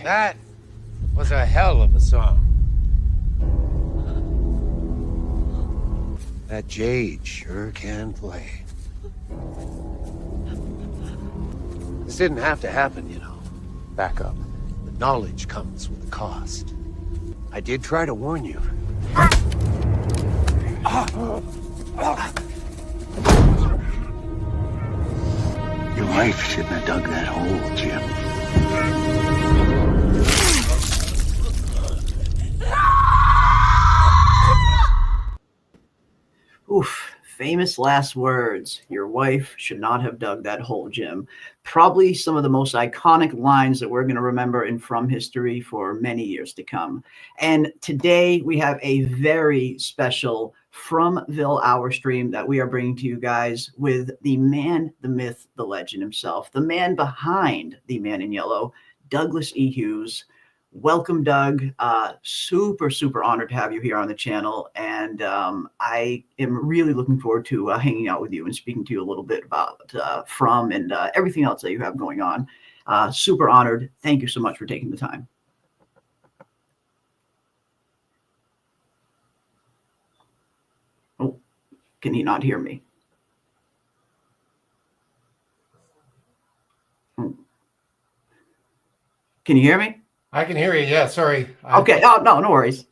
That was a hell of a song. That Jade sure can play. This didn't have to happen, you know. Back up. The knowledge comes with a cost. I did try to warn you. Your wife shouldn't have dug that hole, Jim. Oof, famous last words. Your wife should not have dug that hole, Jim. Probably some of the most iconic lines that we're going to remember in From history for many years to come. And today we have a very special Fromville Hour stream that we are bringing to you guys with the man, the myth, the legend himself, the man behind the Man in Yellow, Douglas E. Hughes. Welcome, Doug. Super honored to have you here on the channel. And I am really looking forward to hanging out with you and speaking to you a little bit about From and everything else that you have going on. Super honored. Thank you so much for taking the time. Oh, can he not hear me? Oh. Can you hear me? I can hear you. Yeah, sorry. Okay. Oh, no worries.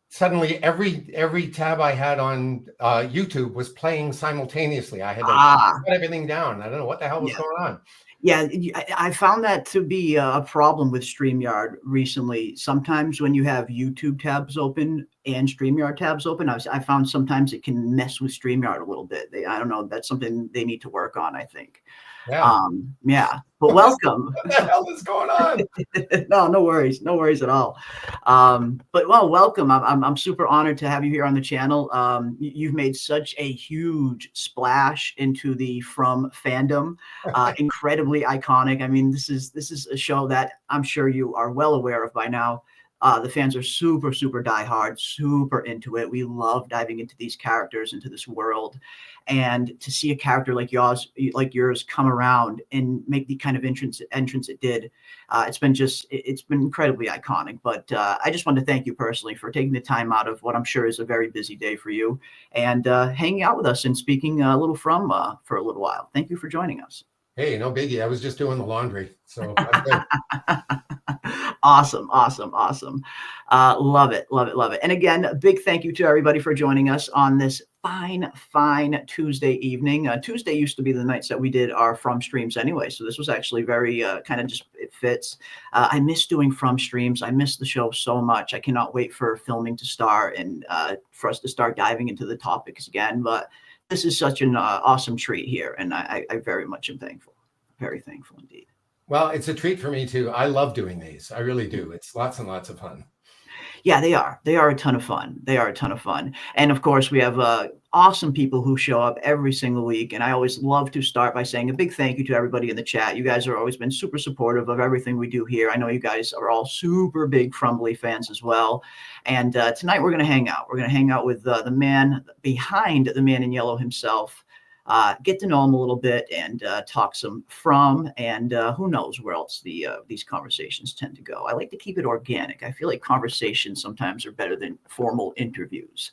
Suddenly, every tab I had on YouTube was playing simultaneously. I had to shut everything down. I don't know what the hell was going on. Yeah, I found that to be a problem with StreamYard recently. Sometimes when you have YouTube tabs open and StreamYard tabs open, I found sometimes it can mess with StreamYard a little bit. I don't know. That's something they need to work on, I think. Yeah. But welcome. What the hell is going on? No worries at all. But well, welcome. I'm super honored to have you here on the channel. You've made such a huge splash into the From fandom, incredibly iconic. I mean, this is a show that I'm sure you are well aware of by now. The fans are super diehard, super into it. We love diving into these characters, into this world, and to see a character like yours come around and make the kind of entrance it did. It's been incredibly iconic. But I just want to thank you personally for taking the time out of what I'm sure is a very busy day for you and hanging out with us and speaking a little for a little while. Thank you for joining us. Hey, no biggie. I was just doing the laundry, so I'm good. Awesome. Love it. And again, a big thank you to everybody for joining us on this fine Tuesday evening. Tuesday used to be the nights that we did our From streams anyway, so this was actually very kind of just, it fits. I miss doing From streams. I miss the show so much. I cannot wait for filming to start and for us to start diving into the topics again. But this is such an awesome treat here, and I very much am thankful. Very thankful indeed. Well, it's a treat for me too. I love doing these. I really do. It's lots and lots of fun. Yeah, they are. They are a ton of fun. And of course, we have awesome people who show up every single week. And I always love to start by saying a big thank you to everybody in the chat. You guys have always been super supportive of everything we do here. I know you guys are all super big Fromily fans as well. And tonight we're going to hang out. We're going to hang out with the man behind the Man in Yellow himself. Get to know him a little bit and talk some From, and who knows where else these conversations tend to go. I like to keep it organic. I feel like conversations sometimes are better than formal interviews.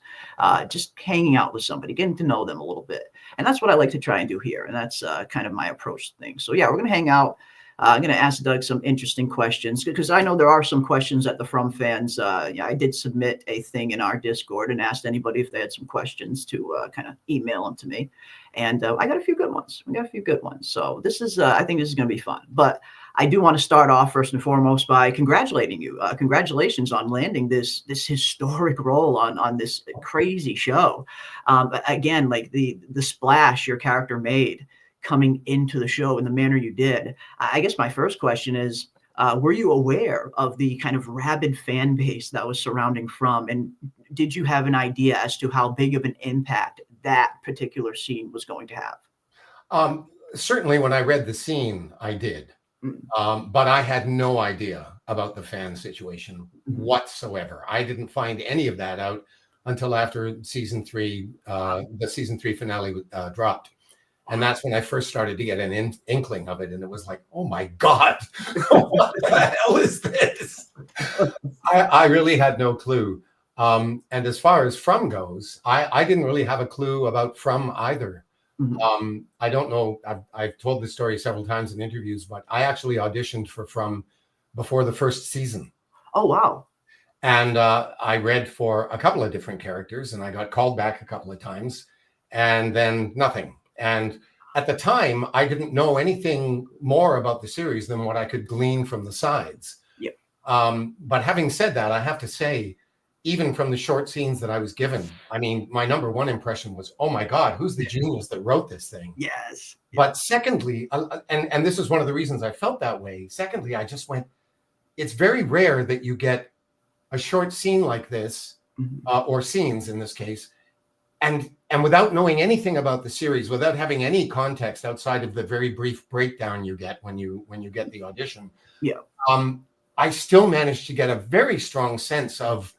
Just hanging out with somebody, getting to know them a little bit. And that's what I like to try and do here. And that's kind of my approach to things. So yeah, we're going to hang out. I'm going to ask Doug some interesting questions because I know there are some questions that the From fans. I did submit a thing in our Discord and asked anybody if they had some questions to kind of email them to me. And I got a few good ones. So this is, I think this is going to be fun. But I do want to start off first and foremost by congratulating you. Congratulations on landing this historic role on this crazy show. Again, like the splash your character made coming into the show in the manner you did. I guess my first question is, were you aware of the kind of rabid fan base that was surrounding From, and did you have an idea as to how big of an impact that particular scene was going to have? Certainly when I read the scene, I did. But I had no idea about the fan situation whatsoever. I didn't find any of that out until after season 3, the season 3 finale dropped. And that's when I first started to get an inkling of it. And it was like, oh my God, what the hell is this? I really had no clue. And as far as From goes, I didn't really have a clue about From either. I don't know. I've told this story several times in interviews, but I actually auditioned for From before the first season. Oh, wow. And I read for a couple of different characters, and I got called back a couple of times, and then nothing. And at the time, I didn't know anything more about the series than what I could glean from the sides. Yep. But having said that, I have to say, even from the short scenes that I was given, I mean, my number one impression was, oh my God, who's the genius that wrote this thing? Yes. But secondly, and this is one of the reasons I felt that way. Secondly, I just went, it's very rare that you get a short scene like this, or scenes in this case, and without knowing anything about the series, without having any context outside of the very brief breakdown you get when you get the audition. Yeah. I still managed to get a very strong sense of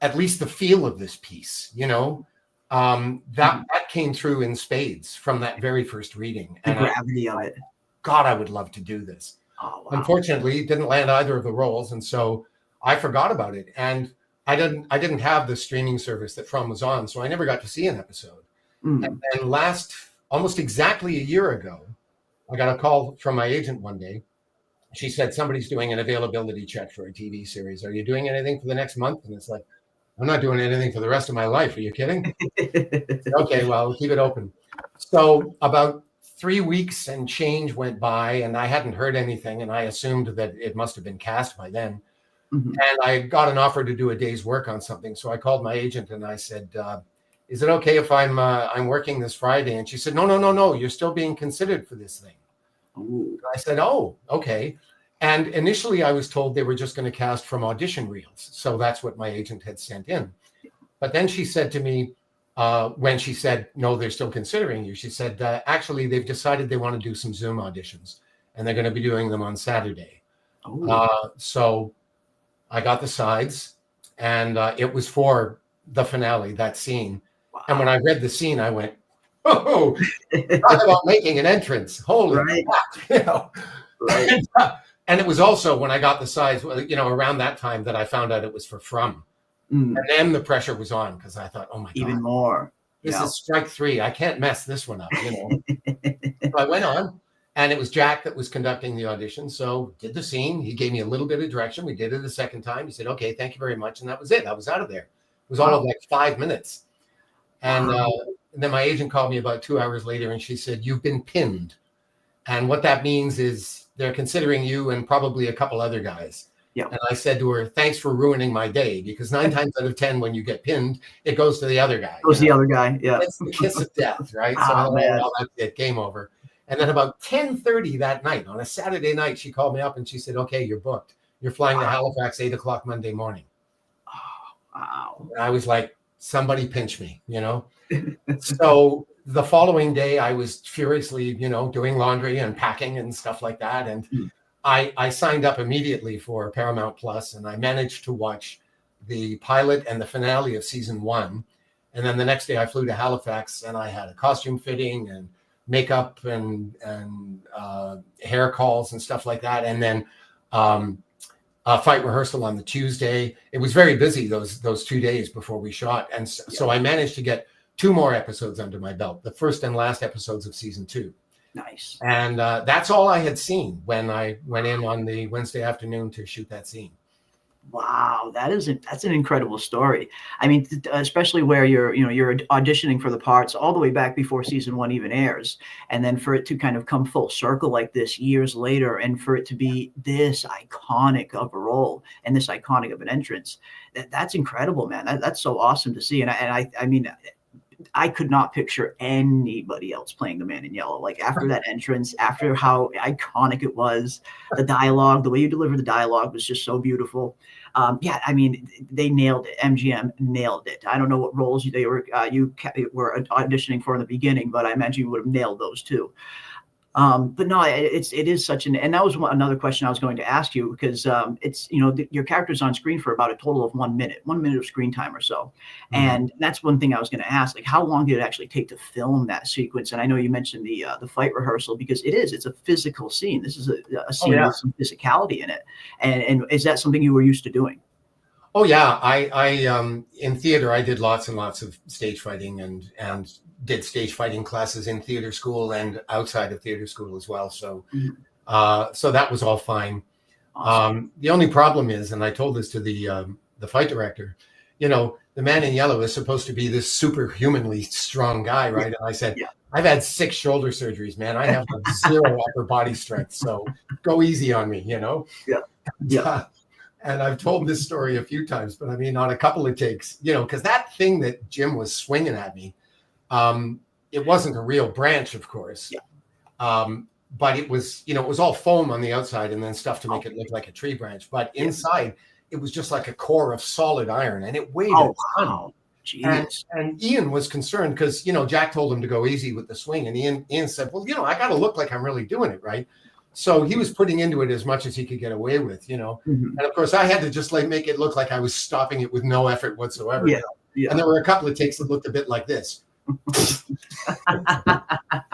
at least the feel of this piece, you know, that came through in spades from that very first reading. The gravity of it. God, I would love to do this. Oh, wow. Unfortunately, didn't land either of the roles, and so I forgot about it. And I didn't have the streaming service that From was on, so I never got to see an episode. And almost exactly a year ago, I got a call from my agent one day. She said, somebody's doing an availability check for a TV series. Are you doing anything for the next month? And it's like, I'm not doing anything for the rest of my life. Are you kidding? Okay, well, keep it open. So about 3 weeks and change went by, and I hadn't heard anything, and I assumed that it must have been cast by then. And I got an offer to do a day's work on something. So I called my agent and I said, is it okay if I'm working this Friday? And she said, no, you're still being considered for this thing. I said, oh, okay. And initially I was told they were just going to cast from audition reels. So that's what my agent had sent in. But then she said to me, when she said, no, they're still considering you, she said, actually, they've decided they want to do some Zoom auditions, and they're going to be doing them on Saturday. So I got the sides, and it was for the finale, that scene. Wow. And when I read the scene, I went, oh, talk about making an entrance. Holy crap. You know? Right. And it was also when I got the sides, you know, around that time that I found out it was for From. And then the pressure was on, because I thought, oh my God. Even more. This is strike three. I can't mess this one up, you know. So I went on. And it was Jack that was conducting the audition. So did the scene. He gave me a little bit of direction. We did it a second time. He said, okay, thank you very much. And that was it. I was out of there. It was all of like 5 minutes. And then my agent called me about 2 hours later, and she said, you've been pinned. And what that means is they're considering you and probably a couple other guys. Yeah. And I said to her, thanks for ruining my day, because 9 times out of 10, when you get pinned, it goes to the other guy. Goes to the other guy. Yeah. It's the kiss of death, right? So that's it. Game over. And then about 10:30 that night, on a Saturday night, she called me up and she said, okay, you're booked. You're flying to Halifax 8 o'clock Monday morning. Oh, wow. And I was like, somebody pinch me, you know? So the following day, I was furiously, you know, doing laundry and packing and stuff like that. And I signed up immediately for Paramount Plus, and I managed to watch the pilot and the finale of season 1. And then the next day I flew to Halifax, and I had a costume fitting and makeup and hair calls and stuff like that. And then a fight rehearsal on the Tuesday. It was very busy those 2 days before we shot. And so I managed to get 2 more episodes under my belt, the first and last episodes of season 2. Nice. And that's all I had seen when I went in on the Wednesday afternoon to shoot that scene. Wow, that's an incredible story. I mean, especially where you're auditioning for the parts all the way back before season 1 even airs, and then for it to kind of come full circle like this years later, and for it to be this iconic of a role and this iconic of an entrance, that's incredible, man. That's so awesome to see. And I mean, I could not picture anybody else playing the Man in Yellow. Like after that entrance, after how iconic it was, the dialogue, the way you delivered the dialogue was just so beautiful. Yeah, I mean, they nailed it. MGM nailed it. I don't know what roles you were auditioning for in the beginning, but I imagine you would have nailed those too. But no, it is such an, and that was another question I was going to ask you, because it's, your character's on screen for about a total of 1 minute of screen time or so. And that's one thing I was going to ask, like, how long did it actually take to film that sequence? And I know you mentioned the fight rehearsal, because it's a physical scene. This is a scene with some physicality in it. And is that something you were used to doing? Oh yeah, I in theater I did lots and lots of stage fighting and did stage fighting classes in theater school and outside of theater school as well. So so that was all fine. Awesome. The only problem is, and I told this to the fight director, the man in yellow is supposed to be this superhumanly strong guy, right? And I said, I've had 6 shoulder surgeries, man. I have like 0 upper body strength, so go easy on me, And I've told this story a few times, but I mean, on a couple of takes, because that thing that Jim was swinging at me, it wasn't a real branch, of course. But it was, it was all foam on the outside and then stuff to make it look like a tree branch. But inside, it was just like a core of solid iron, and it weighed a ton. Wow. And Ian was concerned because, Jack told him to go easy with the swing. And Ian said, well, I got to look like I'm really doing it, right? So he was putting into it as much as he could get away with, And of course, I had to just make it look like I was stopping it with no effort whatsoever. And there were a couple of takes that looked a bit like this.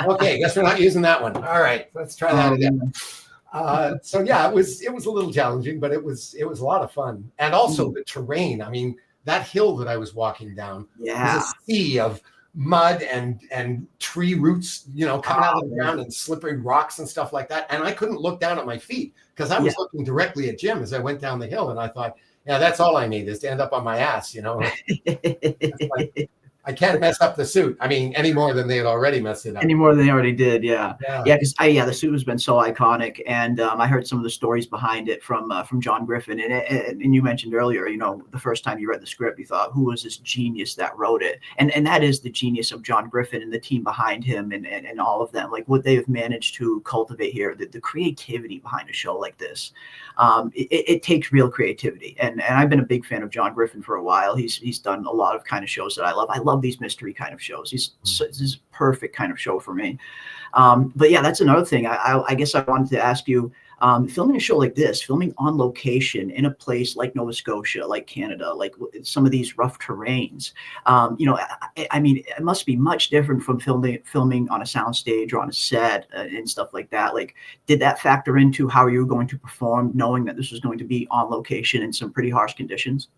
Okay, guess we're not using that one. All right, let's try that again. So yeah, it was a little challenging, but it was a lot of fun. And also the terrain. I mean, that hill that I was walking down was a sea of mud and tree roots, coming out of the ground, and slippery rocks and stuff like that. And I couldn't look down at my feet because I was looking directly at Jim as I went down the hill. And I thought, that's all I need is to end up on my ass, I can't mess up the suit. I mean, any more than they had already messed it up. Any more than they already did, because the suit has been so iconic, and I heard some of the stories behind it from John Griffin, and you mentioned earlier, the first time you read the script, you thought, who was this genius that wrote it? And that is the genius of John Griffin and the team behind him, and all of them, like what they have managed to cultivate here, the creativity behind a show like this. It takes real creativity, and I've been a big fan of John Griffin for a while. He's done a lot of kind of shows that I love. I love these mystery kind of shows. This is perfect kind of show for me. But yeah, that's another thing. I guess I wanted to ask you, filming a show like this, filming on location in a place like Nova Scotia, like Canada, like some of these rough terrains, I mean, it must be much different from filming on a soundstage or on a set and stuff like that. Like, did that factor into how you were going to perform, knowing that this was going to be on location in some pretty harsh conditions?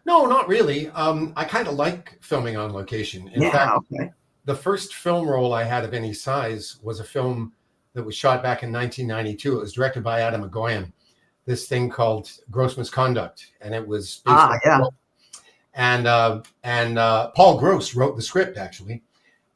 No, not really. I kind of like filming on location. In fact, the first film role I had of any size was a film that was shot back in 1992. It was directed by Adam Egoyan, this thing called Gross Misconduct. And it was based on the book. And Paul Gross wrote the script, actually.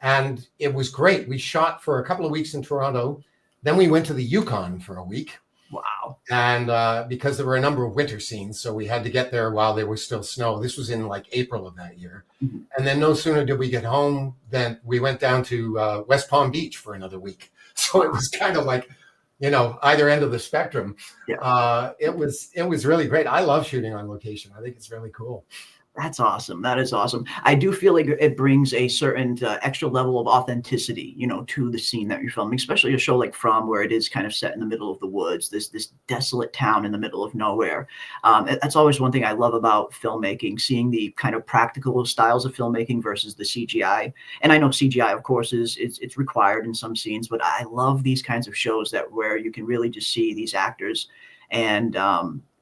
And it was great. We shot for a couple of weeks in Toronto. Then we went to the Yukon for a week. Wow. And because there were a number of winter scenes, so we had to get there while there was still snow. This was in like April of that year. And then no sooner did we get home than we went down to West Palm Beach for another week. So it was kind of like, either end of the spectrum. It was really great. I love shooting on location. I think it's really cool. That's awesome. That is awesome. I do feel like it brings a certain extra level of authenticity, to the scene that you're filming, especially a show like From, where it is kind of set in the middle of the woods, this desolate town in the middle of nowhere. That's always one thing I love about filmmaking, seeing the kind of practical styles of filmmaking versus the CGI. And I know CGI, of course, it's required in some scenes, but I love these kinds of shows where you can really just see these actors and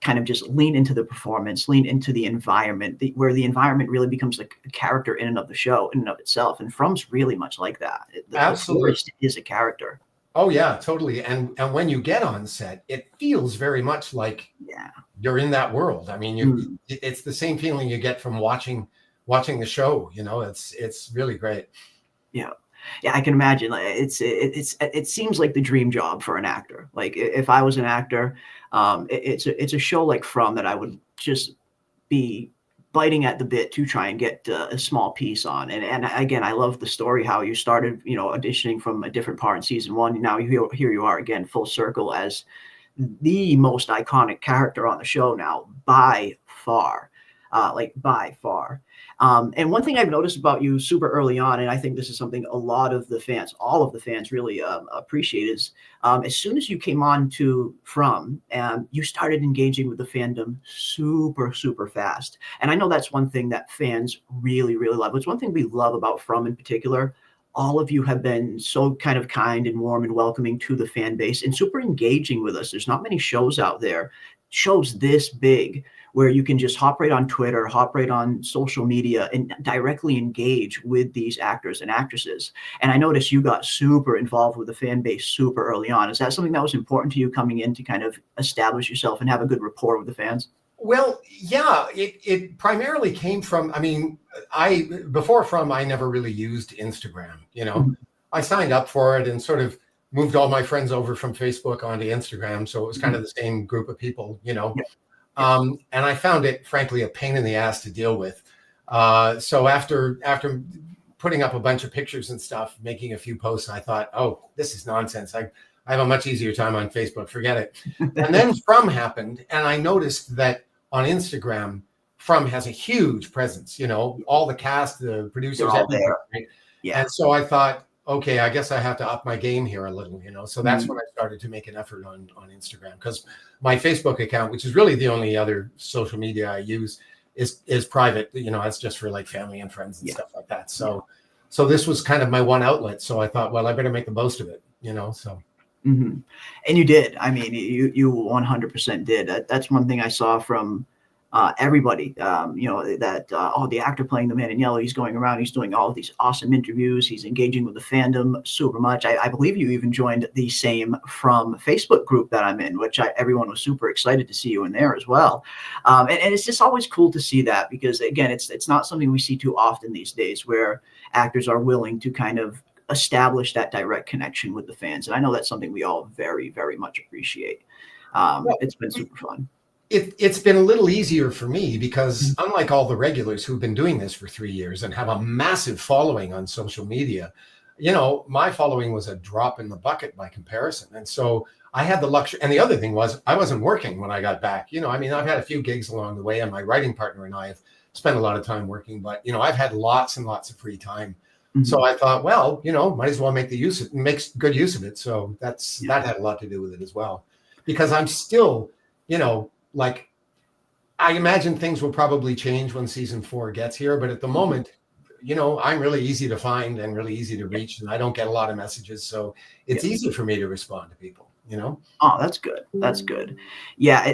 kind of just lean into the performance, lean into the environment, where the environment really becomes like a character in and of the show, in and of itself. And From's really much like that. Absolutely. The is a character. Oh yeah, totally. And when you get on set, it feels very much like you're in that world. I mean, it's the same feeling you get from watching the show. It's really great. Yeah. Yeah, I can imagine. Like, it seems like the dream job for an actor. Like, if I was an actor, it's a show like From that I would just be biting at the bit to try and get a small piece on. And again, I love the story, how you started, auditioning from a different part in season 1. Now here you are again, full circle as the most iconic character on the show now by far. By far. And one thing I've noticed about you super early on, and I think this is something a lot of the fans, all of the fans really appreciate, is as soon as you came on to From, you started engaging with the fandom super, super fast. And I know that's one thing that fans really, really love. It's one thing we love about From in particular. All of you have been so kind of kind and warm and welcoming to the fan base and super engaging with us. There's not many shows out there, shows this big, where you can just hop right on Twitter, hop right on social media and directly engage with these actors and actresses. And I noticed you got super involved with the fan base super early on. Is that something that was important to you coming in to kind of establish yourself and have a good rapport with the fans? Well, yeah, it primarily came from, I mean, before From, I never really used Instagram, you know. I signed up for it and sort of moved all my friends over from Facebook onto Instagram. So it was kind of the same group of people, you know. And I found it, frankly, a pain in the ass to deal with. So after putting up a bunch of pictures and stuff, making a few posts, I thought, oh, this is nonsense. I have a much easier time on Facebook. Forget it. And then From happened, and I noticed that on Instagram, From has a huge presence. You know, all the cast, the producers, all there. Right? Yeah. And so I thought, okay, I guess I have to up my game here a little, you know. So that's when I started to make an effort on Instagram, because my Facebook account, which is really the only other social media I use, is private. You know, it's just for like family and friends and stuff like that. So this was kind of my one outlet. So I thought, well, I better make the most of it, you know. So. And you did. I mean, you 100% did. That's one thing I saw from everybody, you know, that, the actor playing the man in yellow, he's going around, he's doing all of these awesome interviews. He's engaging with the fandom super much. I believe you even joined the same From Facebook group that I'm in, which everyone was super excited to see you in there as well. And it's just always cool to see that, because again, it's not something we see too often these days, where actors are willing to kind of establish that direct connection with the fans. And I know that's something we all very, very much appreciate. It's been super fun. It's been a little easier for me because unlike all the regulars who've been doing this for 3 years and have a massive following on social media, you know, my following was a drop in the bucket by comparison. And so I had the luxury. And the other thing was I wasn't working when I got back. You know, I mean, I've had a few gigs along the way, and my writing partner and I have spent a lot of time working, but, you know, I've had lots and lots of free time. So I thought, well, you know, might as well make good use of it. So that had a lot to do with it as well, because I'm still, you know, like, I imagine things will probably change when season 4 gets here. But at the moment, you know, I'm really easy to find and really easy to reach, and I don't get a lot of messages. So it's easy for me to respond to people, you know? Oh, that's good. That's good. Yeah.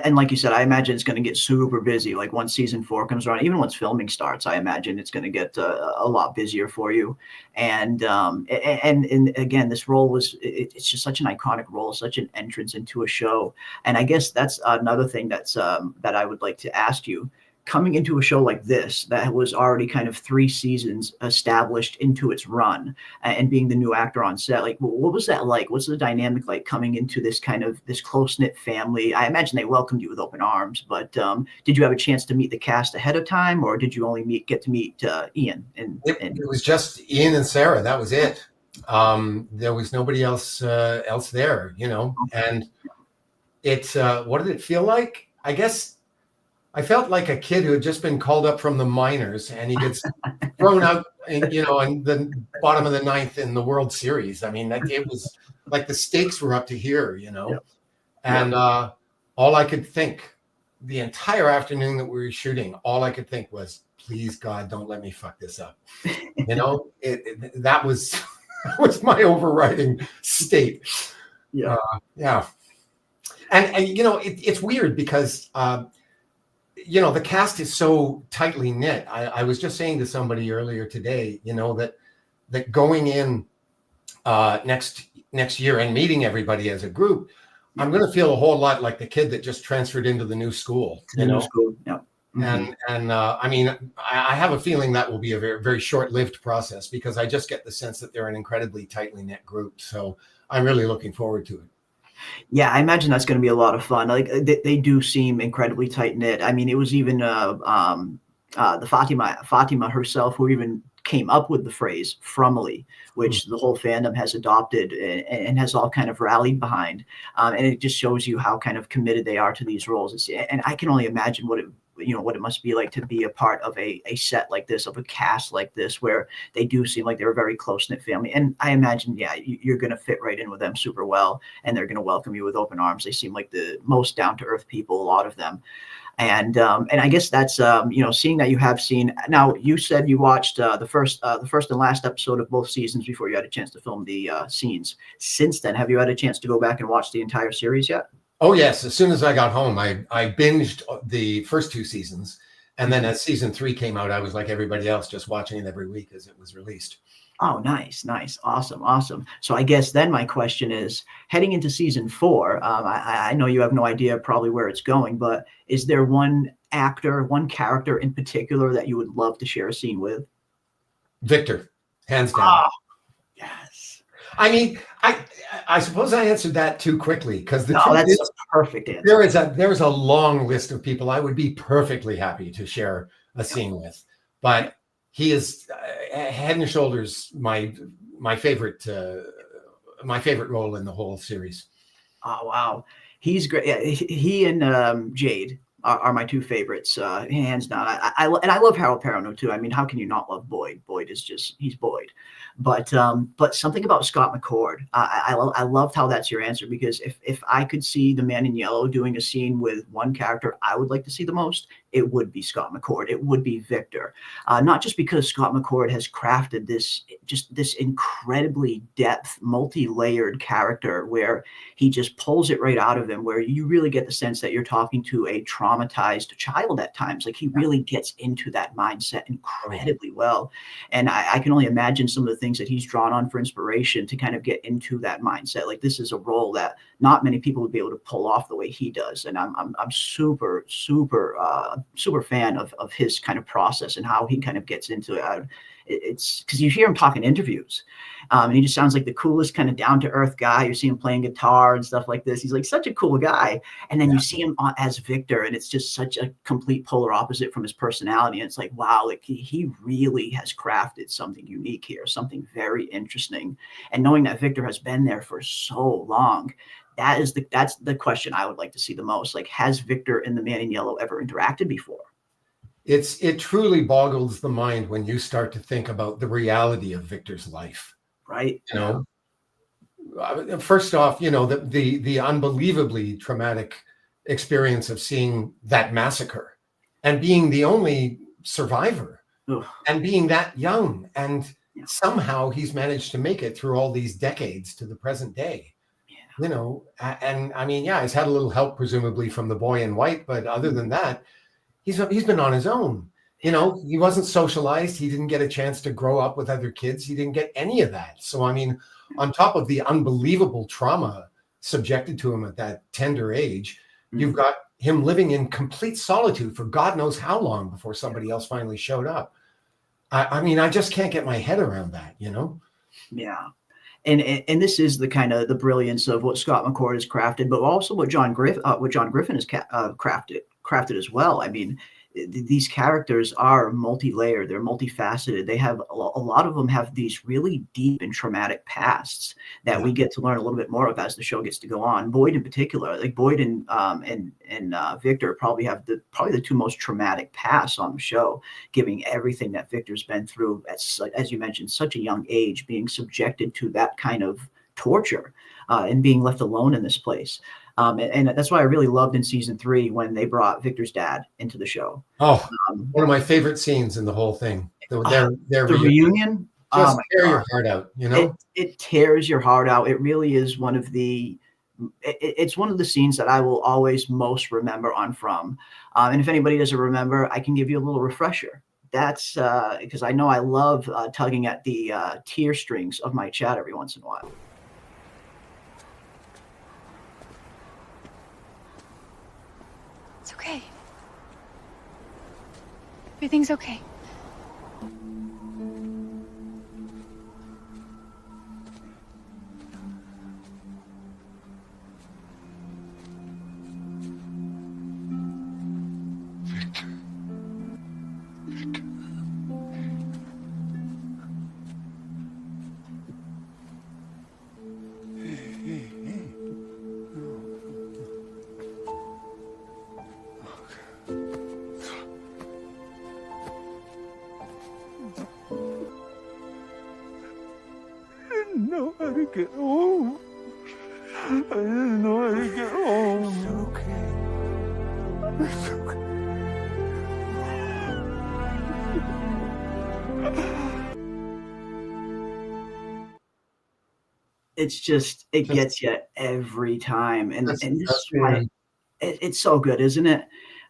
And like you said, I imagine it's going to get super busy. Like once season 4 comes around, even once filming starts, I imagine it's going to get a lot busier for you. And again, this role it's just such an iconic role, such an entrance into a show. And I guess that's another thing that I would like to ask you. Coming into a show like this, that was already kind of 3 seasons established into its run, and being the new actor on set, like, what was that like? What's the dynamic like coming into this kind of this close-knit family? I imagine they welcomed you with open arms, but did you have a chance to meet the cast ahead of time, or did you only get to meet Ian? It was just Ian and Sarah. That was it. There was nobody else there, you know. And it's what did it feel like? I guess I felt like a kid who had just been called up from the minors, and he gets thrown out, you know, in the bottom of the 9th in the World Series. I mean, it was like the stakes were up to here, you know. And all I could think the entire afternoon that we were shooting, all I could think was, please God, don't let me fuck this up. You know, that was that was my overriding state. Yeah. And you know, it's weird because you know, the cast is so tightly knit. I was just saying to somebody earlier today, you know, that going in next year and meeting everybody as a group, I'm going to feel a whole lot like the kid that just transferred into the new school. You know, yeah. And I mean, I have a feeling that will be a very, very short-lived process, because I just get the sense that they're an incredibly tightly knit group. So I'm really looking forward to it. Yeah, I imagine that's going to be a lot of fun. Like they do seem incredibly tight knit. I mean, it was even the Fatima herself who even came up with the phrase Fromily, which the whole fandom has adopted and has all kind of rallied behind. And it just shows you how kind of committed they are to these roles. And I can only imagine what it must be like to be a part of a set like this, of a cast like this, where they do seem like they're a very close-knit family. And I imagine, yeah, you're going to fit right in with them super well, and they're going to welcome you with open arms. They seem like the most down-to-earth people, a lot of them. And I guess that's seeing that you have seen. Now, you said you watched the first and last episode of both seasons before you had a chance to film the scenes. Since then, have you had a chance to go back and watch the entire series yet? Oh yes, as soon as I got home, I binged the first 2 seasons, and then as season 3 came out, I was like everybody else, just watching it every week as it was released. Oh, nice. Awesome. So I guess then my question is, heading into season 4, I know you have no idea probably where it's going, but is there one character in particular that you would love to share a scene with? Victor, hands down. Ah, yes. I mean, I suppose I answered that too quickly, because that's a perfect answer. There is a long list of people I would be perfectly happy to share a scene with, but he is head and shoulders my favorite role in the whole series. Oh wow, he's great. Yeah, he and Jade are my 2 favorites, hands down. I love Harold Perrineau too. I mean, how can you not love Boyd? Boyd is he's Boyd. But something about Scott McCord, I loved how that's your answer, because if I could see the Man in Yellow doing a scene with one character I would like to see the most, it would be Scott McCord. It would be Victor. Not just because Scott McCord has crafted this incredibly multi-layered character where he just pulls it right out of him, where you really get the sense that you're talking to a traumatized child at times. Like, he really gets into that mindset incredibly well. And I can only imagine some of the things that he's drawn on for inspiration to kind of get into that mindset. Like, this is a role that not many people would be able to pull off the way he does. And I'm super fan of his kind of process and how he kind of gets into it. It's because you hear him talk in interviews, and he just sounds like the coolest kind of down-to-earth guy. You see him playing guitar and stuff like this. He's like such a cool guy. And then you see him as Victor, and it's just such a complete polar opposite from his personality. And it's like, wow, like he really has crafted something unique here, something very interesting. And knowing that Victor has been there for so long, that's the question I would like to see the most. Like, has Victor and the Man in Yellow ever interacted before? It truly boggles the mind when you start to think about the reality of Victor's life. Right. First off, the unbelievably traumatic experience of seeing that massacre and being the only survivor. Ugh. And being that young, and somehow he's managed to make it through all these decades to the present day. And I mean, he's had a little help presumably from the boy in white, but other than that, he's been on his own. He wasn't socialized. He didn't get a chance to grow up with other kids. He didn't get any of that. So, I mean, on top of the unbelievable trauma subjected to him at that tender age, you've got him living in complete solitude for God knows how long before somebody else finally showed up. I mean, I just can't get my head around that, Yeah. And this is the kind of the brilliance of what Scott McCord has crafted, but also what John Griffin has crafted as well. I mean, these characters are multi-layered, they're multifaceted. They have a lot of them have these really deep and traumatic pasts that we get to learn a little bit more of as the show gets to go on. Boyd in particular, like Boyd and Victor probably have the 2 most traumatic pasts on the show, giving everything that Victor's been through as you mentioned, such a young age, being subjected to that kind of torture and being left alone in this place. And that's why I really loved in season 3 when they brought Victor's dad into the show. Oh, one of my favorite scenes in the whole thing. Their reunion. Just tear your heart out, It tears your heart out. It really is one of the scenes that I will always most remember on From. And if anybody doesn't remember, I can give you a little refresher. That's because I know I love tugging at the tear strings of my chat every once in a while. It's okay. Everything's okay. know how to get home. I didn't know how to get home. It's okay. It's okay. It's just, it gets you every time, and That's this is that's why really it's so good, isn't it?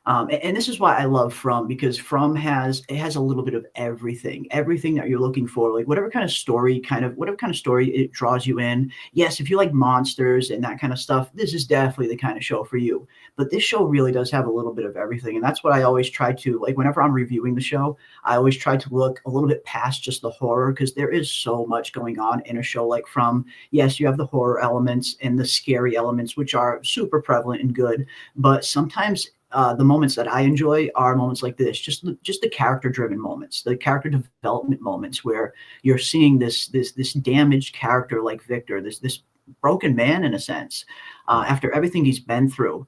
And this is why I love From, because From has a little bit of everything that you're looking for, like whatever kind of story, it draws you in. Yes, if you like monsters and that kind of stuff, this is definitely the kind of show for you. But this show really does have a little bit of everything, and that's what I always try to like whenever I'm reviewing the show. I always try to look a little bit past just the horror, because there is so much going on in a show like From. Yes, you have the horror elements and the scary elements, which are super prevalent and good, but sometimes the moments that I enjoy are moments like this, just the character-driven moments, the character development moments where you're seeing this damaged character like Victor, this broken man in a sense, after everything he's been through,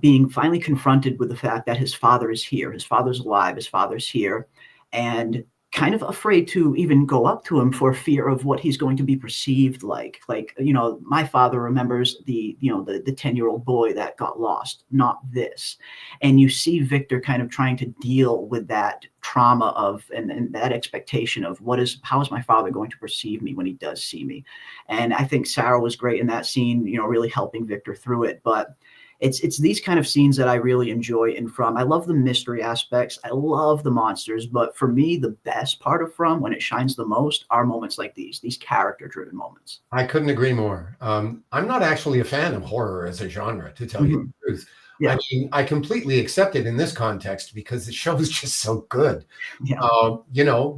being finally confronted with the fact that his father is here, his father's alive, his father's here, and kind of afraid to even go up to him for fear of what he's going to be perceived like. Like, my father remembers the 10-year-old boy that got lost, not this. And you see Victor kind of trying to deal with that trauma of and that expectation of how is my father going to perceive me when he does see me. And I think Sarah was great in that scene, really helping Victor through it. But it's these kind of scenes that I really enjoy in From. I love the mystery aspects. I love the monsters, but for me, the best part of From, when it shines the most, are moments like these character-driven moments. I couldn't agree more. I'm not actually a fan of horror as a genre, to tell you the truth. Yeah. I mean, I completely accept it in this context because the show is just so good. Yeah.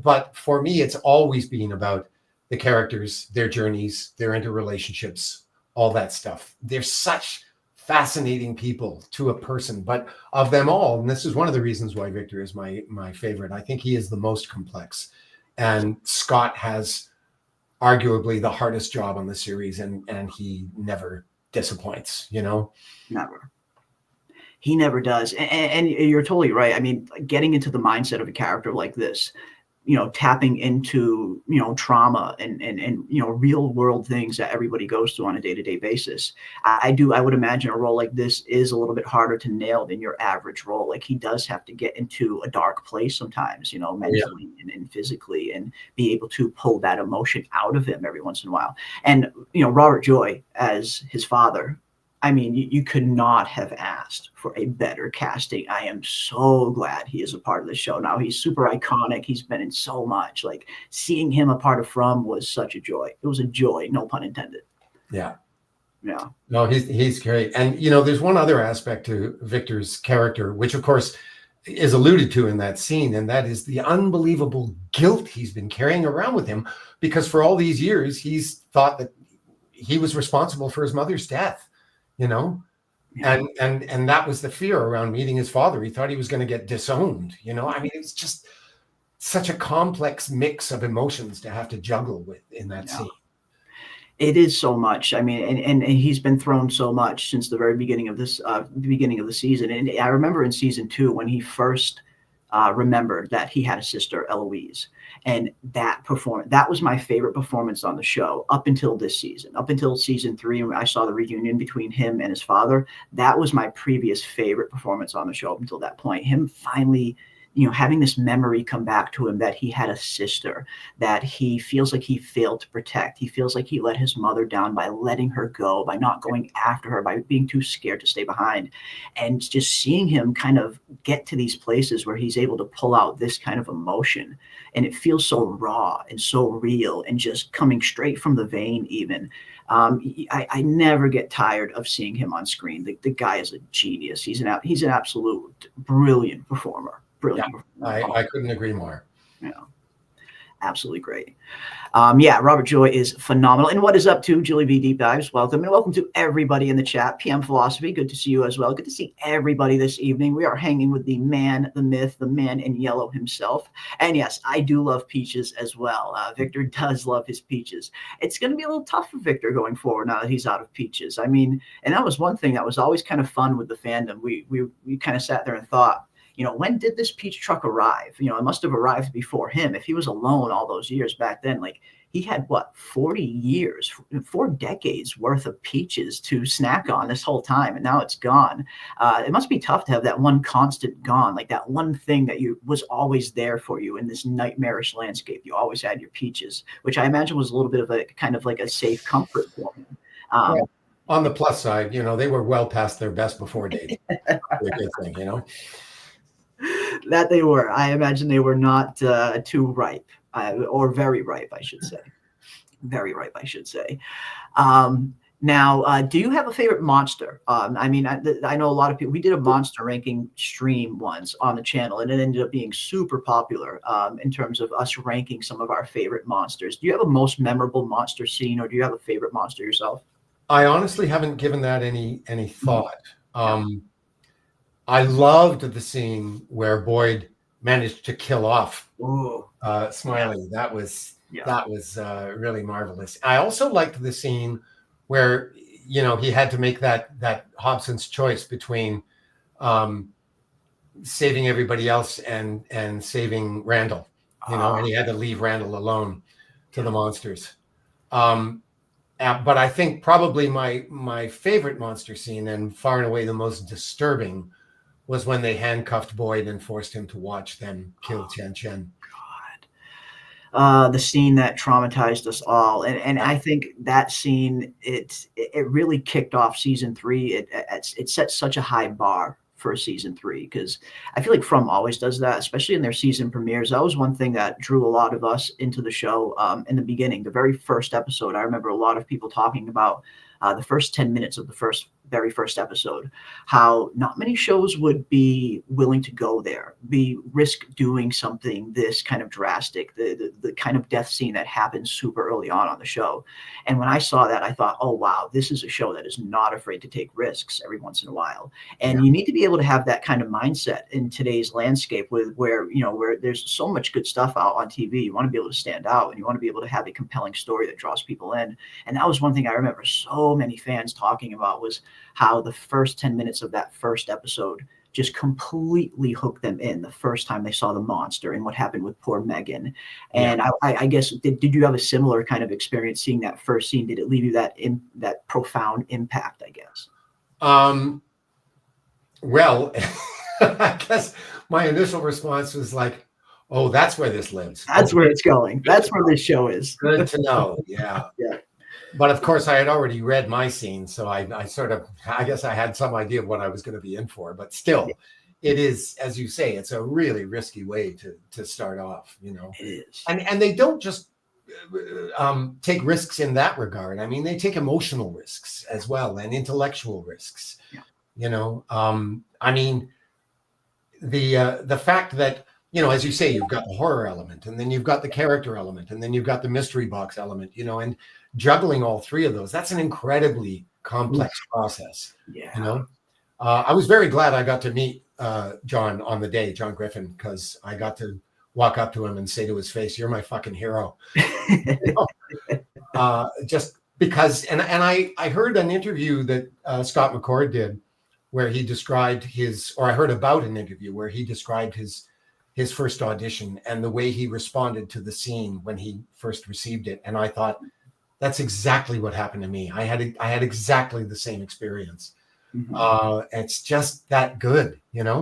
But for me, it's always been about the characters, their journeys, their interrelationships, all that stuff. They're such fascinating people to a person, but of them all, and this is one of the reasons why Victor is my favorite, I think he is the most complex. And Scott has arguably the hardest job on the series, and he never disappoints, Never. He never does. And you're totally right. I mean, getting into the mindset of a character like this, tapping into, trauma and real world things that everybody goes through on a day-to-day basis. I would imagine a role like this is a little bit harder to nail than your average role. Like, he does have to get into a dark place sometimes, mentally and physically, and be able to pull that emotion out of him every once in a while. And, Robert Joy as his father, I mean, you could not have asked for a better casting. I am so glad he is a part of the show now. He's super iconic. He's been in so much. Like, seeing him a part of From was such a joy. It was a joy, no pun intended. Yeah. Yeah. No, he's great. And, there's one other aspect to Victor's character, which, of course, is alluded to in that scene, and that is the unbelievable guilt he's been carrying around with him, because for all these years, he's thought that he was responsible for his mother's death. And that was the fear around meeting his father. He thought he was going to get disowned. I mean, it's just such a complex mix of emotions to have to juggle with in that scene. It is so much. I mean, and he's been thrown so much since the very beginning of this, beginning of the season. And I remember in season 2 when he first remembered that he had a sister, Eloise. And that was my favorite performance on the show up until this season. Up until season 3, when I saw the reunion between him and his father, that was my previous favorite performance on the show up until that point. Him finally, having this memory come back to him that he had a sister that he feels like he failed to protect. He feels like he let his mother down by letting her go, by not going after her, by being too scared to stay behind. And just seeing him kind of get to these places where he's able to pull out this kind of emotion, and it feels so raw and so real and just coming straight from the vein even. I never get tired of seeing him on screen. The guy is a genius. He's an absolute brilliant performer. Brilliant. Yeah, I couldn't agree more. Yeah, absolutely great. Robert Joy is phenomenal. And what is up to Julie B Deep Dives? Welcome, and welcome to everybody in the chat. PM Philosophy, good to see you as well. Good to see everybody this evening. We are hanging with the man, the myth, the man in yellow himself. And yes, I do love peaches as well. Victor does love his peaches. It's going to be a little tough for Victor going forward now that he's out of peaches. I mean, and that was one thing that was always kind of fun with the fandom. We kind of sat there and thought, when did this peach truck arrive? It must have arrived before him. If he was alone all those years back then, like, he had what, 40 years, 4 decades worth of peaches to snack on this whole time, and now it's gone. It must be tough to have that one constant gone, like that one thing that you was always there for you in this nightmarish landscape. You always had your peaches, which I imagine was a little bit of a kind of like a safe comfort for him. Well, on the plus side, they were well past their best before date. A good thing, That they were. I imagine they were not too ripe, or very ripe, I should say. Very ripe, I should say. Now, do you have a favorite monster? I mean, I know a lot of people. We did a monster ranking stream once on the channel, and it ended up being super popular in terms of us ranking some of our favorite monsters. Do you have a most memorable monster scene, or do you have a favorite monster yourself? I honestly haven't given that any thought. I loved the scene where Boyd managed to kill off Smiley. That was really marvelous. I also liked the scene where he had to make that Hobson's choice between saving everybody else and saving Randall. And he had to leave Randall alone to the monsters. But I think probably my favorite monster scene, and far and away the most disturbing, was when they handcuffed Boyd and forced him to watch them kill Chen Chen. The scene that traumatized us all, and I think that scene it really kicked off season 3. It set such a high bar for season 3, because I feel like From always does that, especially in their season premieres. That was one thing that drew a lot of us into the show in the beginning. The very first episode, I remember a lot of people talking about the first 10 minutes of the very first episode, how not many shows would be willing to go there, risk doing something this kind of drastic, the kind of death scene that happens super early on the show. And when I saw that, I thought, oh wow, this is a show that is not afraid to take risks every once in a while. And you need to be able to have that kind of mindset in today's landscape, where there's so much good stuff out on TV. You want to be able to stand out, and you want to be able to have a compelling story that draws people in. And that was one thing I remember so many fans talking about, was how the first 10 minutes of that first episode just completely hooked them in the first time they saw the monster and what happened with poor Megan. And I guess, did you have a similar kind of experience seeing that first scene? Did it leave you that profound impact, I guess? Well, I guess my initial response was like, oh, that's where this lives. That's where it's going. That's where this show is. Good to know. Yeah. But of course, I had already read my scene, so I guess I had some idea of what I was going to be in for. But still, it is, as you say, it's a really risky way to start off. It is. And they don't just take risks in that regard. I mean, they take emotional risks as well, and intellectual risks. I mean, the fact that, as you say, you've got the horror element, and then you've got the character element, and then you've got the mystery box element, and juggling all three of those, that's an incredibly complex process. I was very glad I got to meet John on the day, John Griffin, because I got to walk up to him and say to his face, "You're my fucking hero." Just because, and I heard an interview that Scott McCord did where he described I heard about an interview where he described his first audition and the way he responded to the scene when he first received it. And I thought, that's exactly what happened to me. I had exactly the same experience. It's just that good, Yeah.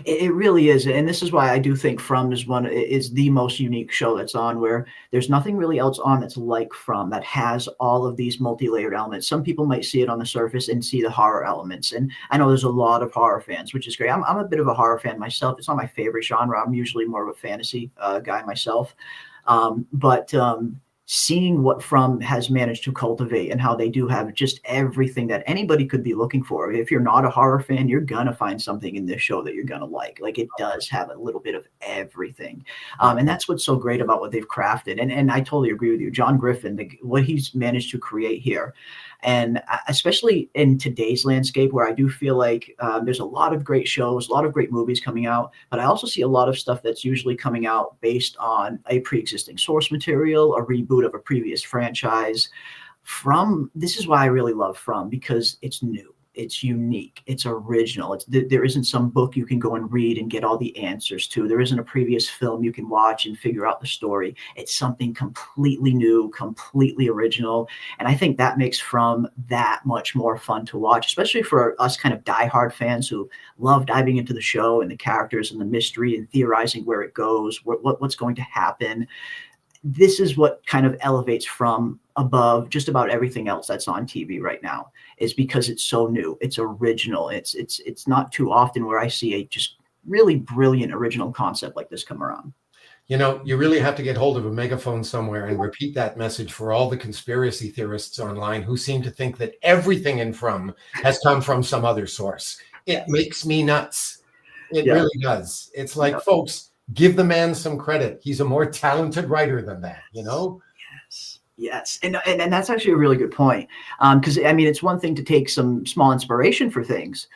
It really is. And this is why I do think From is the most unique show that's on, where there's nothing really else on that's like From, that has all of these multi-layered elements. Some people might see it on the surface and see the horror elements. And I know there's a lot of horror fans, which is great. I'm a bit of a horror fan myself. It's not my favorite genre. I'm usually more of a fantasy guy myself. But seeing what From has managed to cultivate, and how they do have just everything that anybody could be looking for. If you're not a horror fan, you're gonna find something in this show that you're gonna like. Like, it does have a little bit of everything, and that's what's so great about what they've crafted. And I totally agree with you, John Griffin, what he's managed to create here. And especially in today's landscape, where I do feel like there's a lot of great shows, a lot of great movies coming out, but I also see a lot of stuff that's usually coming out based on a pre-existing source material, a reboot of a previous franchise. This is why I really love From, because it's new. It's unique. It's original. There isn't some book you can go and read and get all the answers to. There isn't a previous film you can watch and figure out the story. It's something completely new, completely original. And I think that makes From that much more fun to watch, especially for us kind of diehard fans who love diving into the show and the characters and the mystery and theorizing where it goes, what's going to happen. This is what kind of elevates From above just about everything else that's on TV right now, is because it's so new, it's original. It's not too often where I see a just really brilliant original concept like this come around. You know, you really have to get hold of a megaphone somewhere and repeat that message for all the conspiracy theorists online who seem to think that everything in From has come from some other source. It makes me nuts. It really does. It's like, folks, give the man some credit. He's a more talented writer than that, you know? Yes. And that's actually a really good point. Because I mean, it's one thing to take some small inspiration for things,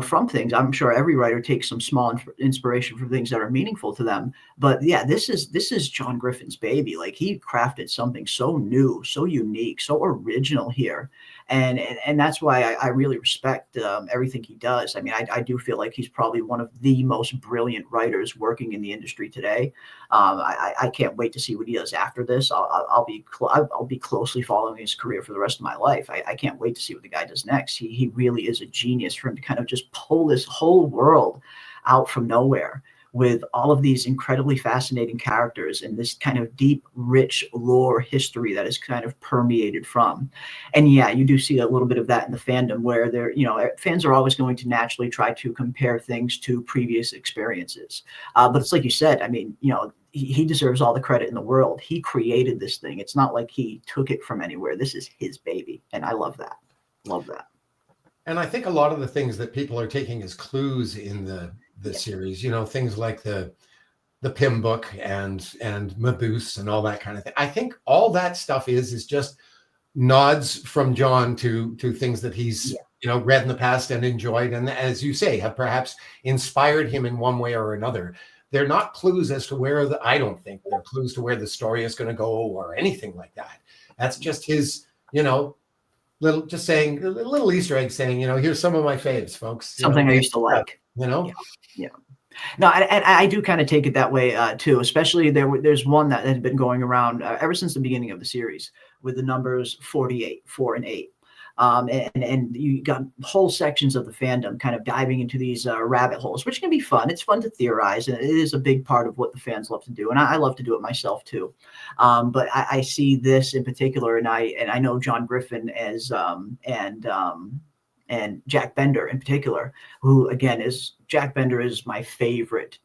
from things. I'm sure every writer takes some small inspiration from things that are meaningful to them. But yeah, this is John Griffin's baby. Like, he crafted something so new, so unique, so original here. And that's why I really respect everything he does. I mean, I do feel like he's probably one of the most brilliant writers working in the industry today. I can't wait to see what he does after this. I'll be closely following his career for the rest of my life. I can't wait to see what the guy does next. He really is a genius for him to kind of just pull this whole world out from nowhere with all of these incredibly fascinating characters and this kind of deep, rich lore history that is kind of permeated From. And yeah, you do see a little bit of that in the fandom, where fans are always going to naturally try to compare things to previous experiences. But it's like you said, I mean, he deserves all the credit in the world. He created this thing. It's not like he took it from anywhere. This is his baby. And I love that. Love that. And I think a lot of the things that people are taking as clues in the series, things like the Pym book and Maboose and all that kind of thing. I think all that stuff is just nods from John to things that he's read in the past and enjoyed, and as you say, have perhaps inspired him in one way or another. They're not clues as to where I don't think they're clues to where the story is going to go or anything like that. That's just his, little Easter egg saying, here's some of my faves, folks. Something I used to like. Yeah. No, I do kind of take it that way too. Especially there's one that had been going around ever since the beginning of the series with the numbers 48, 4 and 8. And you got whole sections of the fandom kind of diving into these rabbit holes, which can be fun. It's fun to theorize, and it is a big part of what the fans love to do, and I love to do it myself too. But I see this in particular, and I know John Griffin as and Jack Bender in particular, who again Jack Bender is my favorite.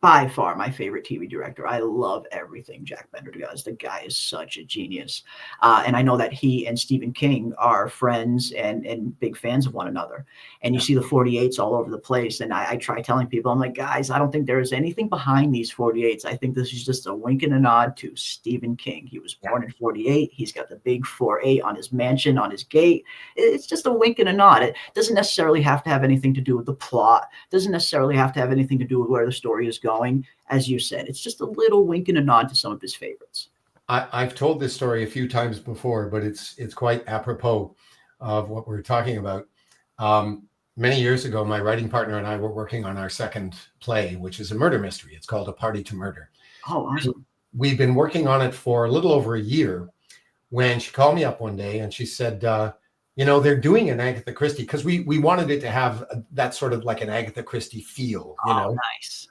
By far my favorite TV director. I love everything Jack Bender does. The guy is such a genius. And I know that he and Stephen King are friends and big fans of one another. And you see the 48s all over the place. And I try telling people, I'm like, guys, I don't think there is anything behind these 48s. I think this is just a wink and a nod to Stephen King. He was born in 48. He's got the big 48 on his mansion, on his gate. It's just a wink and a nod. It doesn't necessarily have to have anything to do with the plot. It doesn't necessarily have to have anything to do with where the story is going. As you said, it's just a little wink and a nod to some of his favorites. I've told this story a few times before, but it's quite apropos of what we're talking about. Many years ago, my writing partner and I were working on our second play, which is a murder mystery. It's called A Party to Murder. Oh, awesome. We've been working on it for a little over a year when she called me up one day and she said, they're doing an Agatha Christie, because we wanted it to have that sort of like an Agatha Christie feel. Nice.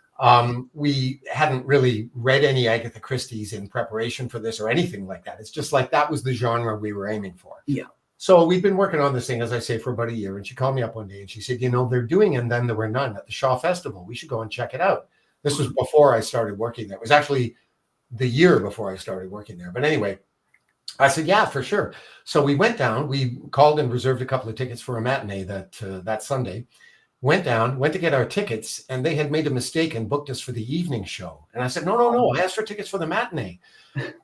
We hadn't really read any Agatha Christie's in preparation for this or anything like that. It's just like that was the genre we were aiming for. Yeah. So we've been working on this thing, as I say, for about a year. And she called me up one day and she said, they're doing And Then There Were None at the Shaw Festival. We should go and check it out. This was before I started working there. It was actually the year before I started working there. But anyway, I said, yeah, for sure. So we went down. We called and reserved a couple of tickets for a matinee that Sunday. Went down, went to get our tickets, and they had made a mistake and booked us for the evening show. And I said, no, I asked for tickets for the matinee.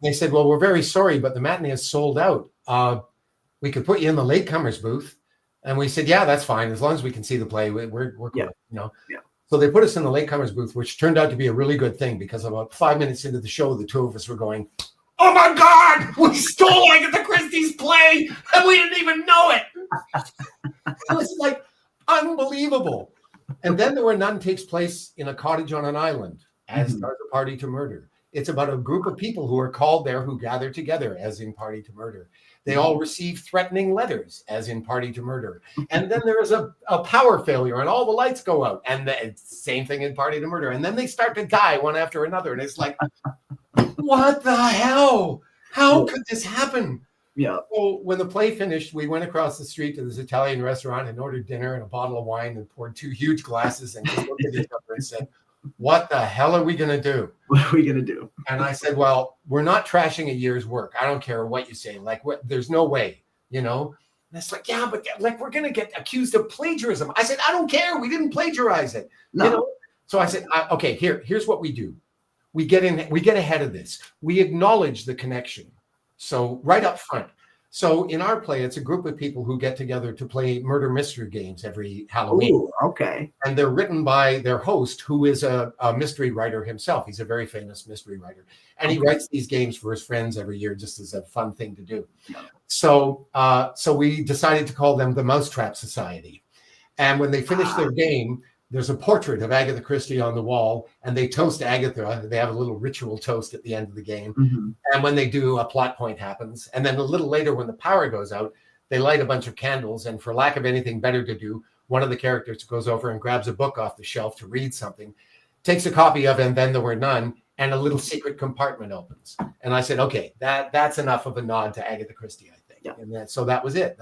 They said, well, we're very sorry, but the matinee is sold out. We could put you in the latecomers booth. And we said, yeah, that's fine. As long as we can see the play, we're cool, Yeah. So they put us in the latecomers booth, which turned out to be a really good thing, because about 5 minutes into the show, the two of us were going, oh my God, we stole Agatha Christie's play and we didn't even know it. was like unbelievable. And Then There Were None takes place in a cottage on an island, as does A Party to Murder. It's about a group of people who are called there who gather together, as in Party to Murder. They all receive threatening letters, as in Party to Murder. And then there is a power failure and all the lights go out. And it's the same thing in Party to Murder. And then they start to die one after another. And it's like, what the hell? How could this happen? Yeah. So when the play finished, we went across the street to this Italian restaurant and ordered dinner and a bottle of wine and poured 2 huge glasses and just looked at each other and said, what the hell are we going to do? What are we going to do? And I said, well, we're not trashing a year's work. I don't care what you say. Like, there's no way, And it's like, yeah, but like, we're going to get accused of plagiarism. I said, I don't care. We didn't plagiarize it. No. So I said, okay, here's what we do. We get ahead of this. We acknowledge the connection. So right up front. So in our play, it's a group of people who get together to play murder mystery games every Halloween. Ooh, okay. And they're written by their host, who is a mystery writer himself. He's a very famous mystery writer. And he writes these games for his friends every year just as a fun thing to do. So we decided to call them the Mousetrap Society. And when they finish their game, there's a portrait of Agatha Christie on the wall, and they toast Agatha. They have a little ritual toast at the end of the game. And when they do, a plot point happens. And then a little later, when the power goes out, they light a bunch of candles. And for lack of anything better to do, one of the characters goes over and grabs a book off the shelf to read something, takes a copy of And Then There Were None, and a little secret compartment opens. And I said, okay, that's enough of a nod to Agatha Christie, I think. Yeah. And so that was it.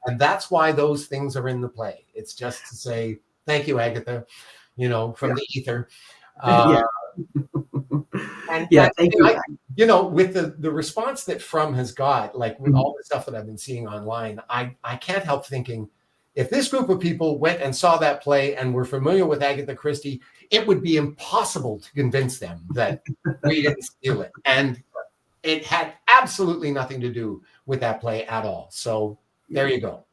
And that's why those things are in the play. It's just to say, thank you, Agatha, from the ether. Thank you. With the response that From has got, like with all the stuff that I've been seeing online, I can't help thinking, if this group of people went and saw that play and were familiar with Agatha Christie, it would be impossible to convince them that we didn't steal it. And it had absolutely nothing to do with that play at all. So there you go,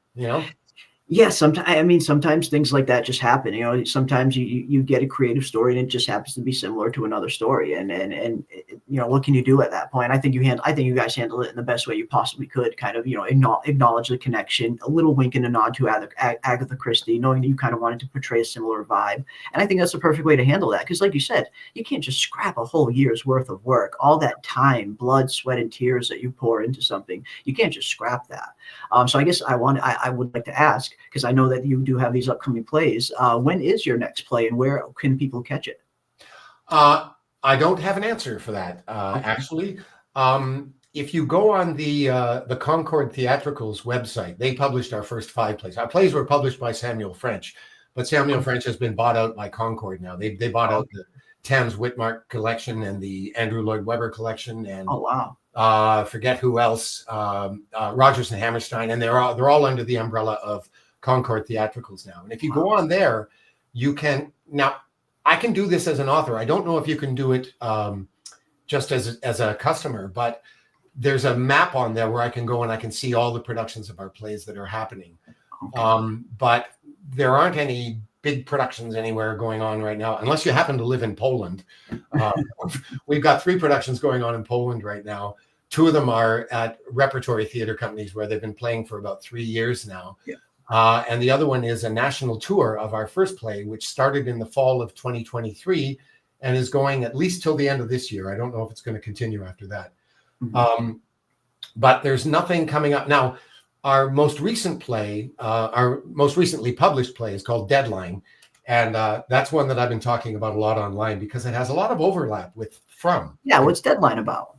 Yeah, sometimes things like that just happen. Sometimes you get a creative story and it just happens to be similar to another story, and what can you do at that point? I think you guys handled it in the best way you possibly could. Kind of acknowledge the connection, a little wink and a nod to Agatha Christie, knowing that you kind of wanted to portray a similar vibe, and I think that's the perfect way to handle that. Because, like you said, you can't just scrap a whole year's worth of work, all that time, blood, sweat, and tears that you pour into something. You can't just scrap that. So I guess I would like to ask, because I know that you do have these upcoming plays. When is your next play, and where can people catch it? I don't have an answer for that, actually. If you go on the Concord Theatricals website, they published our first 5 plays. Our plays were published by Samuel French, but Samuel French has been bought out by Concord now. They bought out the Thames Whitmark collection and the Andrew Lloyd Webber collection, and forget who else, Rodgers and Hammerstein, and they're all under the umbrella of Concord Theatricals now. And if you go on there, you can now. I can do this as an author. I don't know if you can do it just as a customer, but there's a map on there where I can go and I can see all the productions of our plays that are happening. But there aren't any big productions anywhere going on right now, unless you happen to live in Poland. We've got 3 productions going on in Poland right now. 2 of them are at repertory theater companies where they've been playing for about 3 years now. Yeah. And the other one is a national tour of our first play, which started in the fall of 2023 and is going at least till the end of this year. I don't know if it's going to continue after that. But there's nothing coming up. Now, our most recent play, our most recently published play is called Deadline. And that's one that I've been talking about a lot online because it has a lot of overlap with From. Yeah, what's Deadline about?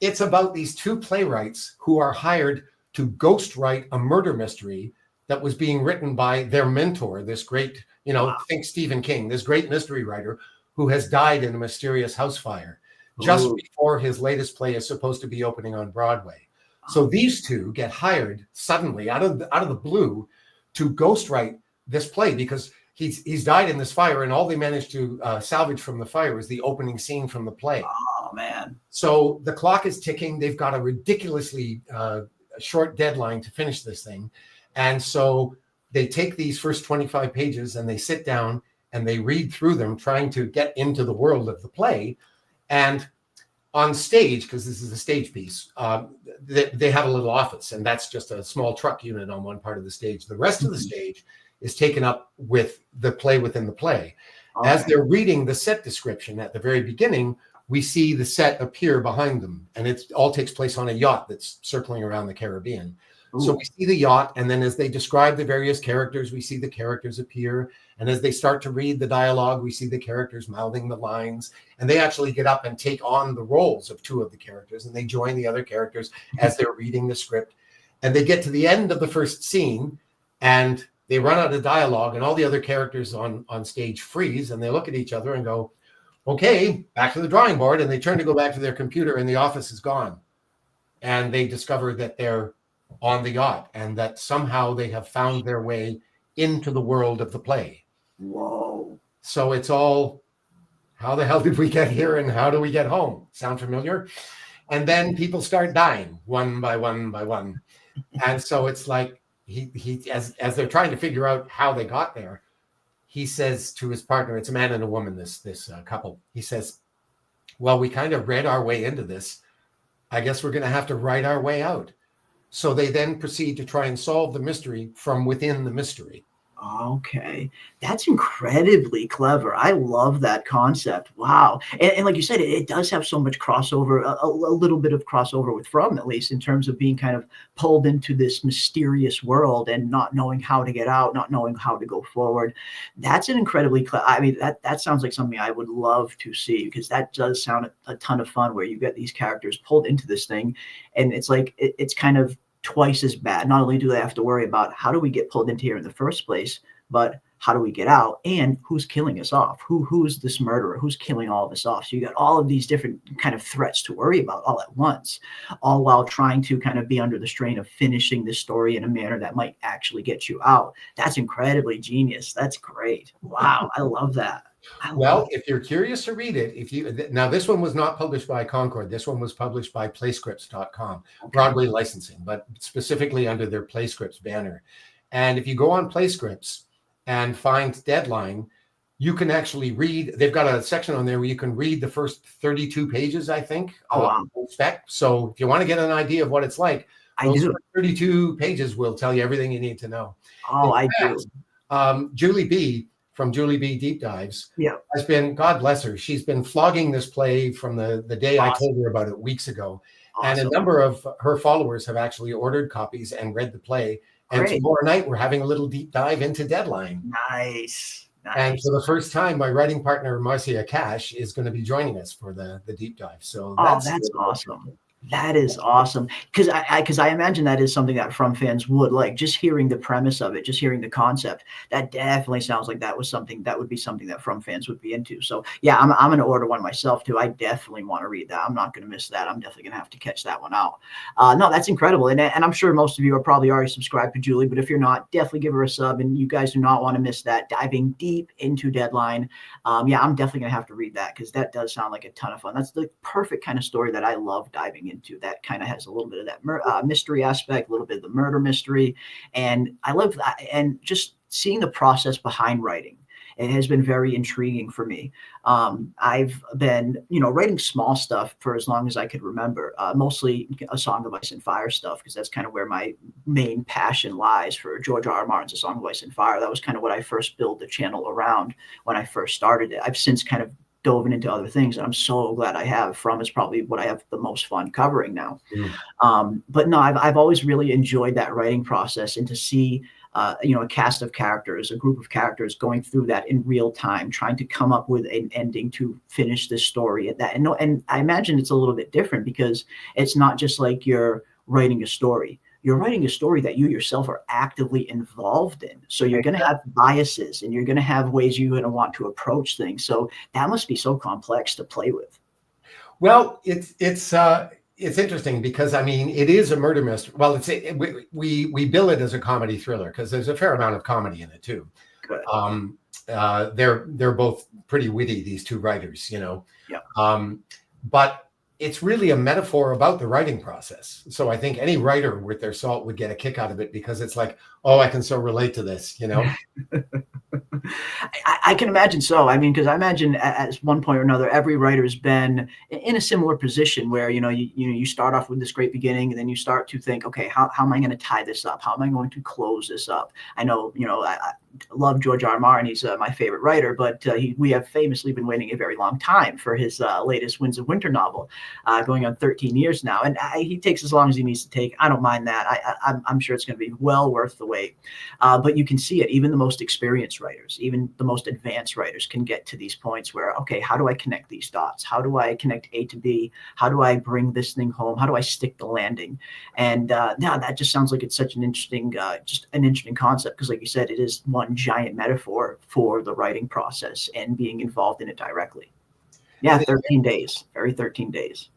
It's about these 2 playwrights who are hired to ghostwrite a murder mystery that was being written by their mentor, this great, think Stephen King, this great mystery writer who has died in a mysterious house fire just before his latest play is supposed to be opening on Broadway. So these 2 get hired suddenly out of the blue to ghostwrite this play because he's died in this fire, and all they managed to salvage from the fire is the opening scene from the play. Oh, man. So the clock is ticking. They've got a ridiculously short deadline to finish this thing. And so they take these first 25 pages and they sit down and they read through them, trying to get into the world of the play. And on stage, because this is a stage piece, they have a little office, and that's just a small truck unit on one part of the stage. The rest of the stage is taken up with the play within the play. As they're reading the set description at the very beginning, we see the set appear behind them, and it all takes place on a yacht that's circling around the Caribbean. Ooh. So we see the yacht, and then as they describe the various characters, we see the characters appear. And as they start to read the dialogue, we see the characters mouthing the lines, and they actually get up and take on the roles of two of the characters, and they join the other characters as they're reading the script. And they get to the end of the first scene, and they run out of dialogue, and all the other characters on stage freeze, and they look at each other and go, okay, back to the drawing board. And they turn to go back to their computer, and the office is gone. And they discover that they're on the yacht, and that somehow they have found their way into the world of the play. Whoa. So it's all, how the hell did we get here, and how do we get home? Sound familiar? And then people start dying one by one by one. And so it's like, he as they're trying to figure out how they got there, he says to his partner, it's a man and a woman, this couple, he says, well, we kind of read our way into this. I guess we're going to have to write our way out. So they then proceed to try and solve the mystery from within the mystery. Okay. That's incredibly clever. I love that concept. Wow. And like you said, it does have so much crossover, a little bit of crossover with From, at least in terms of being kind of pulled into this mysterious world and not knowing how to get out, not knowing how to go forward. That's an incredibly, I mean, that sounds like something I would love to see, because that does sound a ton of fun, where you get these characters pulled into this thing, and it's like, it's kind of twice as bad. Not only do they have to worry about how do we get pulled into here in the first place, but how do we get out, and who's killing us off? Who's this murderer? Who's killing all of us off? So you got all of these different kind of threats to worry about all at once, all while trying to kind of be under the strain of finishing this story in a manner that might actually get you out. That's incredibly genius. That's great. Wow. I love that. Well, if you're curious to read it, now this one was not published by Concord. This one was published by playscripts.com, Broadway licensing, but specifically under their Playscripts banner. And if you go on Playscripts and find Deadline, you can actually read, they've got a section on there where you can read the first 32 pages, I think, spec. So if you want to get an idea of what it's like, those 32 pages will tell you everything you need to know. In fact, Julie B from Julie B Deep Dives has been, God bless her, she's been flogging this play from the day I told her about it weeks ago. And a number of her followers have actually ordered copies and read the play. And tomorrow night, we're having a little deep dive into Deadline. Nice. And for the first time, my writing partner, Marcia Cash, is going to be joining us for the deep dive. So that's awesome. That is awesome. Because I imagine that is something that From fans would like. Just hearing the premise of it, just hearing the concept, that definitely sounds like that would be something that From fans would be into. So yeah, I'm going to order one myself too. I definitely want to read that. I'm not going to miss that. I'm definitely going to have to catch that one out. No, that's incredible. And I'm sure most of you are probably already subscribed to Julie, but if you're not, definitely give her a sub. And you guys do not want to miss that, diving deep into Deadline. Yeah, I'm definitely going to have to read that, because that does sound like a ton of fun. That's the perfect kind of story that I love diving into. That kind of has a little bit of that mystery aspect, a little bit of the murder mystery. And I love that. And just seeing the process behind writing, it has been very intriguing for me. I've been, writing small stuff for as long as I could remember, mostly A Song of Ice and Fire stuff, because that's kind of where my main passion lies for George R. R. Martin's A Song of Ice and Fire. That was kind of what I first built the channel around when I first started it. I've since kind of dove into other things, and I'm so glad I have. From is probably what I have the most fun covering now. But no, I've always really enjoyed that writing process, and to see a cast of characters, a group of characters going through that in real time, trying to come up with an ending to finish this story. And I imagine it's a little bit different, because it's not just like you're writing a story. You're writing a story that you yourself are actively involved in. So you're going to have biases, and you're going to have ways you're going to want to approach things. So that must be so complex to play with. Well, it's interesting, because I mean, it is a murder mystery. Well, we bill it as a comedy thriller, because there's a fair amount of comedy in it too. Good. They're both pretty witty, these two writers, Yeah. But it's really a metaphor about the writing process. So I think any writer with their salt would get a kick out of it, because it's like, oh, I can so relate to this, you know? I can imagine so. I mean, because I imagine at one point or another, every writer has been in a similar position where, you start off with this great beginning, and then you start to think, okay, how am I going to tie this up? How am I going to close this up? I know, I love George R. R. Martin. He's my favorite writer, but we have famously been waiting a very long time for his latest Winds of Winter novel, going on 13 years now. And he takes as long as he needs to take. I don't mind that. I'm sure it's going to be well worth the wait. But you can see it. Even the most experienced writers, even the most advanced writers can get to these points where, okay, how do I connect these dots? How do I connect A to B? How do I bring this thing home? How do I stick the landing? And now that just sounds like it's such an interesting, just an interesting concept, because like you said, it is one giant metaphor for the writing process and being involved in it directly. Yeah, 13 days, very 13 days.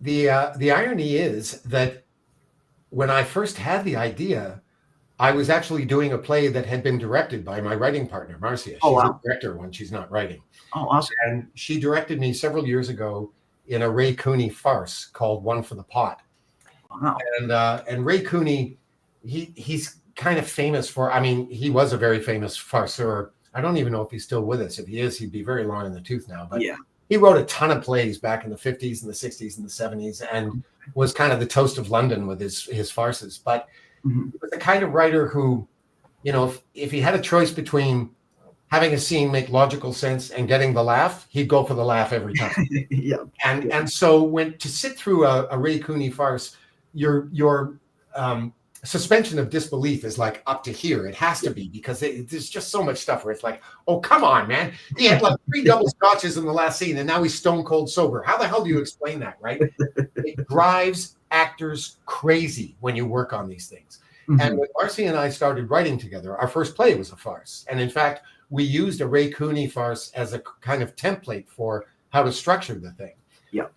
The irony is that when I first had the idea, I was actually doing a play that had been directed by my writing partner, Marcia. She's a director when she's not writing. Oh, awesome. And she directed me several years ago in a Ray Cooney farce called One for the Pot. Wow. And Ray Cooney, he's kind of famous for, I mean, he was a very famous farceur. I don't even know if he's still with us. If he is, he'd be very long in the tooth now. But yeah, he wrote a ton of plays back in the 50s and the 60s and the 70s, and was kind of the toast of London with his farces. But he was the kind of writer who, if he had a choice between having a scene make logical sense and getting the laugh, he'd go for the laugh every time. And so when to sit through a Ray Cooney farce, your suspension of disbelief is like up to here. It has to be, because there's just so much stuff where it's like, oh, come on, man. He had like 3 double scotches in the last scene, and now he's stone cold sober. How the hell do you explain that, right? It drives actors crazy when you work on these things. And when Marcy and I started writing together, our first play was a farce. And in fact, we used a Ray Cooney farce as a kind of template for how to structure the thing. Yeah.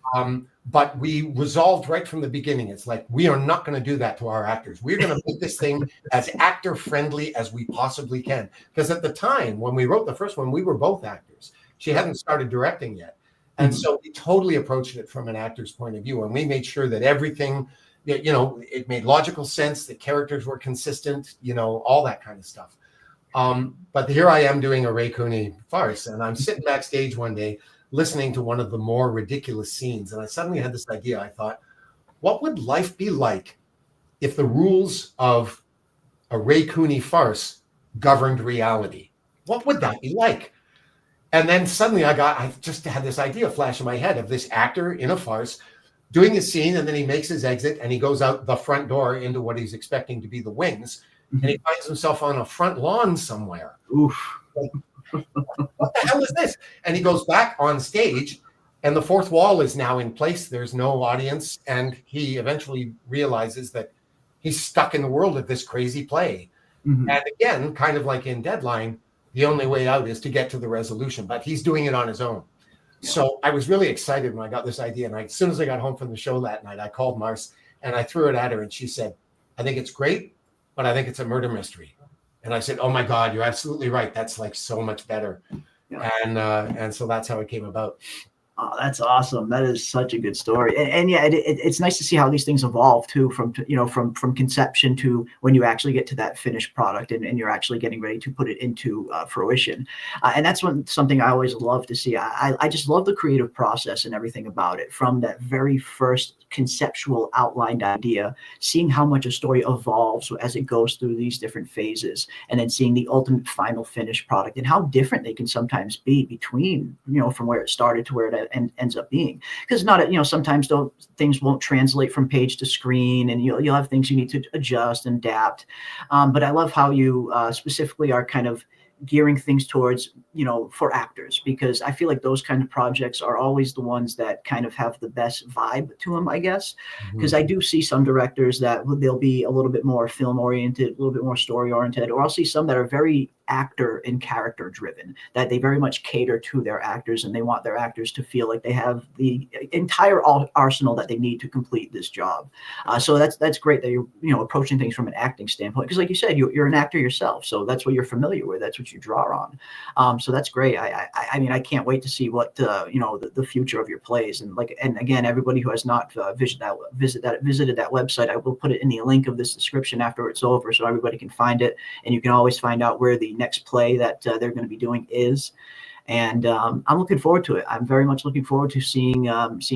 But we resolved right from the beginning. It's like, we are not going to do that to our actors. We're going to make this thing as actor friendly as we possibly can. Because at the time when we wrote the first one, we were both actors. She hadn't started directing yet. And so we totally approached it from an actor's point of view. And we made sure that everything, it made logical sense. The characters were consistent, all that kind of stuff. But here I am doing a Ray Cooney farce, and I'm sitting backstage one day listening to one of the more ridiculous scenes. And I suddenly had this idea. I thought, what would life be like if the rules of a Ray Cooney farce governed reality? What would that be like? And then suddenly I just had this idea flash in my head of this actor in a farce doing a scene, and then he makes his exit and he goes out the front door into what he's expecting to be the wings. And he finds himself on a front lawn somewhere. Oof. Like, what the hell is this? And he goes back on stage, and the fourth wall is now in place. There's no audience. And he eventually realizes that he's stuck in the world of this crazy play. And again, kind of like in Deadline, the only way out is to get to the resolution, but he's doing it on his own. So I was really excited when I got this idea. And as soon as I got home from the show that night, I called Mars and I threw it at her, and she said, I think it's great, but I think it's a murder mystery. And I said, oh my God, you're absolutely right. That's like so much better. And so that's how it came about. Oh, that's awesome. That is such a good story. And yeah, it's nice to see how these things evolve too, from conception to when you actually get to that finished product and you're actually getting ready to put it into fruition. And that's something I always love to see. I just love the creative process and everything about it, from that very first conceptual outlined idea, seeing how much a story evolves as it goes through these different phases, and then seeing the ultimate final finished product and how different they can sometimes be between, from where it started to where it ends up being. Because sometimes things won't translate from page to screen, and you'll have things you need to adjust and adapt. But I love how you specifically are kind of gearing things towards, for actors, because I feel like those kind of projects are always the ones that kind of have the best vibe to them, I guess. Because I do see some directors that they'll be a little bit more film oriented, a little bit more story oriented, or I'll see some that are very actor and character driven, that they very much cater to their actors, and they want their actors to feel like they have the entire arsenal that they need to complete this job. So that's great that you're, you know, approaching things from an acting standpoint, because like you said, you're an actor yourself, so that's what you're familiar with, that's what you draw on. So that's great. I mean, I can't wait to see what you know, the future of your plays. And like, and again, everybody who has not visited that website, I will put it in the link of this description after it's over, so everybody can find it, and you can always find out where the next play that they're going to be doing is. And I'm looking forward to it. I'm very much looking forward to seeing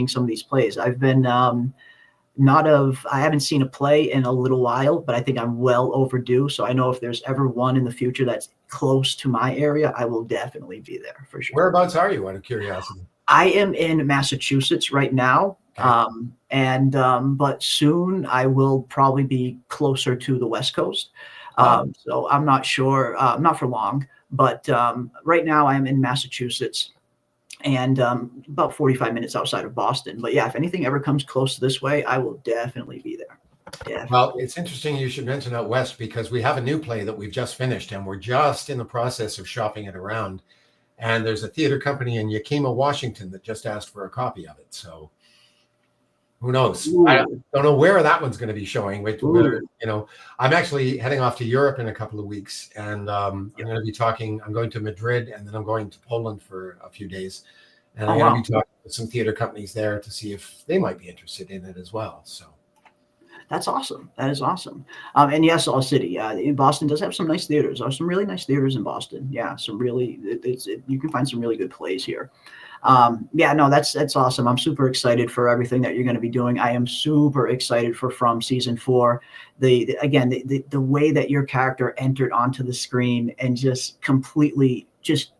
some of these plays. I've been I haven't seen a play in a little while, but I think I'm well overdue. So I know if there's ever one in the future that's close to my area, I will definitely be there for sure. Whereabouts are you, out of curiosity? I am in Massachusetts right now. Okay. But soon I will probably be closer to the West Coast. So I'm not sure, not for long, but right now I'm in Massachusetts, and about 45 minutes outside of Boston. But yeah, if anything ever comes close to this way, I will definitely be there. Definitely. Well, it's interesting you should mention out west, because we have a new play that we've just finished, and we're just in the process of shopping it around. And there's a theater company in Yakima, Washington that just asked for a copy of it. So who knows? Ooh. I don't know where that one's going to be showing. You know, I'm actually heading off to Europe in a couple of weeks, and I'm going to be talking. I'm going to Madrid, and then I'm going to Poland for a few days, and I'm going to be talking with some theater companies there to see if they might be interested in it as well. So that's awesome. That is awesome. And yes, All City. In Boston does have some nice theaters. There's some really nice theaters in Boston. Yeah, some really. You can find some really good plays here. Yeah, no, that's awesome. I'm super excited for everything that you're going to be doing. I am super excited for From season 4. The way that your character entered onto the screen and just completely just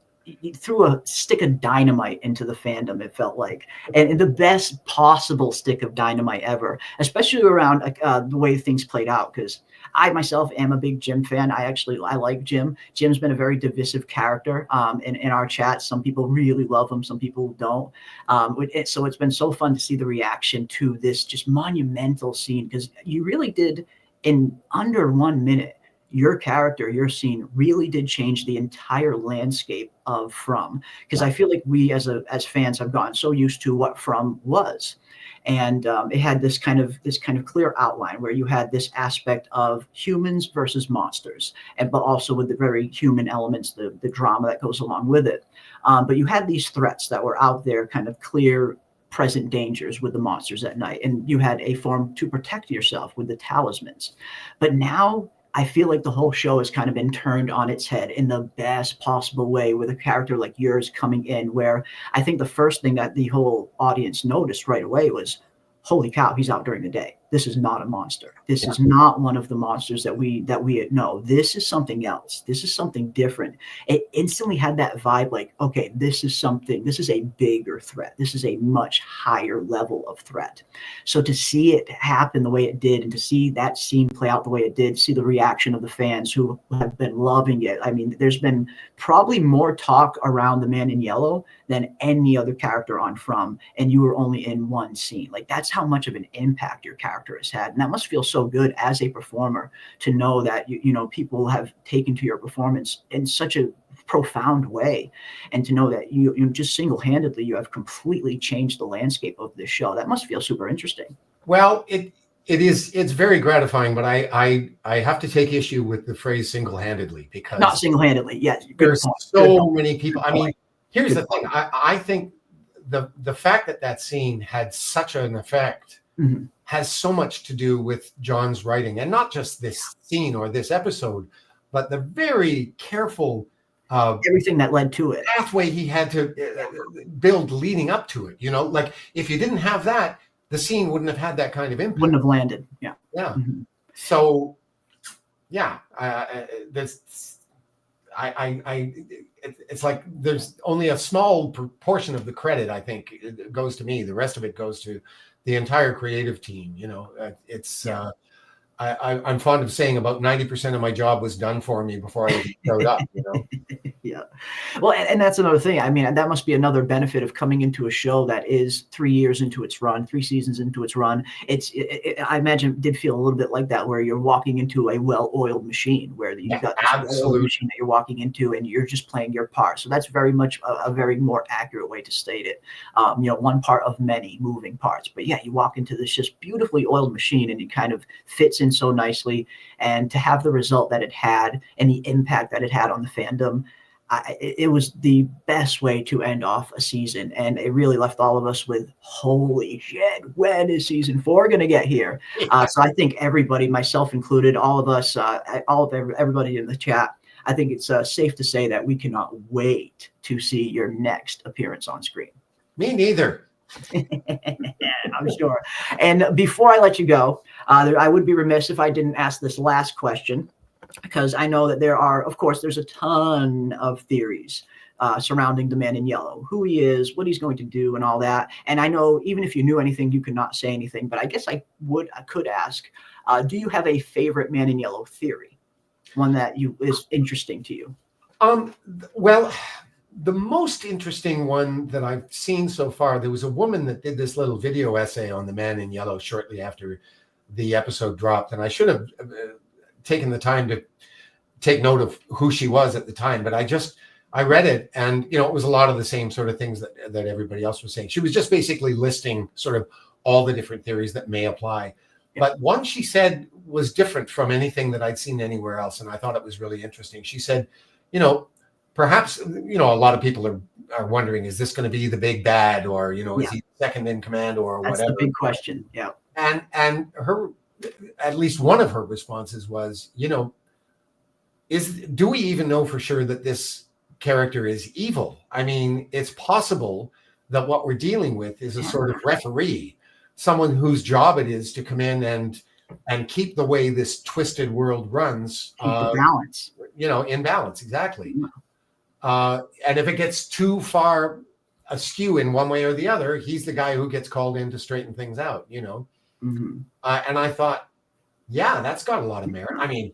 threw a stick of dynamite into the fandom, it felt like, and the best possible stick of dynamite ever, especially around the way things played out, because I myself am a big Jim fan. I like Jim. Jim's been a very divisive character in our chat. Some people really love him, some people don't. So it's been so fun to see the reaction to this just monumental scene, because you really did, in under 1 minute, your character, your scene really did change the entire landscape of From. Because I feel like we as fans have gotten so used to what From was. And it had this kind of clear outline where you had this aspect of humans versus monsters, but also with the very human elements, the drama that goes along with it. But you had these threats that were out there, kind of clear, present dangers with the monsters at night, and you had a form to protect yourself with the talismans. But now I feel like the whole show has kind of been turned on its head in the best possible way, with a character like yours coming in, where I think the first thing that the whole audience noticed right away was, holy cow, he's out during the day. This is not a monster. This is not one of the monsters that we know. This is something else. This is something different. It instantly had that vibe like, okay, this is a bigger threat. This is a much higher level of threat. So to see it happen the way it did, and to see that scene play out the way it did, see the reaction of the fans who have been loving it. I mean, there's been probably more talk around the Man in Yellow than any other character on From, and you were only in one scene. Like, that's how much of an impact your character has had, and that must feel so good as a performer to know that you know people have taken to your performance in such a profound way, and to know that you just single-handedly you have completely changed the landscape of this show. That must feel super interesting. Well, it's very gratifying, but I have to take issue with the phrase single-handedly, because not single-handedly. Yes, there's so many people. I mean, here's the thing. I think the fact that scene had such an effect has so much to do with John's writing, and not just this scene or this episode, but the very careful everything that led to it, pathway he had to build leading up to it. You know, like if you didn't have that, the scene wouldn't have had that kind of impact. Wouldn't have landed. Yeah. Yeah. So, yeah, it's like there's only a small proportion of the credit, I think, it goes to me. The rest of it goes to the entire creative team. You know, I'm fond of saying about 90% of my job was done for me before I even showed up, you know? Yeah. Well, and that's another thing. I mean, that must be another benefit of coming into a show that is 3 years into its run, 3 seasons into its run. I imagine it did feel a little bit like that, where you're walking into a well-oiled machine, where you've got this well-oiled machine that you're walking into, and you're just playing your part. So that's very much a very more accurate way to state it. One part of many moving parts. But yeah, you walk into this just beautifully oiled machine, and it kind of fits in so nicely. And to have the result that it had and the impact that it had on the fandom, it was the best way to end off a season, and it really left all of us with, holy shit, when is season 4 going to get here? So I think everybody, myself included, all of us, everybody in the chat, I think it's safe to say that we cannot wait to see your next appearance on screen. Me neither. I'm sure. And before I let you go, I would be remiss if I didn't ask this last question, because I know that there's a ton of theories surrounding the Man in Yellow, who he is, what he's going to do, and all that. And I know even if you knew anything, you could not say anything, but I guess I could ask, do you have a favorite Man in Yellow theory? One that is interesting to you? Well, the most interesting one that I've seen so far, there was a woman that did this little video essay on the Man in Yellow shortly after the episode dropped, and I should have taken the time to take note of who she was at the time, but I read it, and it was a lot of the same sort of things that everybody else was saying. She was just basically listing sort of all the different theories that may apply. Yeah. But one she said was different from anything that I'd seen anywhere else, and I thought it was really interesting. She said, perhaps, a lot of people are wondering, is this going to be the big bad, or, is he second in command, or That's whatever? That's the big question. Yeah. And her, at least one of her responses was, do we even know for sure that this character is evil? I mean, it's possible that what we're dealing with is a sort of referee, someone whose job it is to come in and keep the way this twisted world runs. Keep the balance. In balance, exactly. And if it gets too far askew in one way or the other, he's the guy who gets called in to straighten things out, Mm-hmm. And I thought, yeah, that's got a lot of merit. I mean,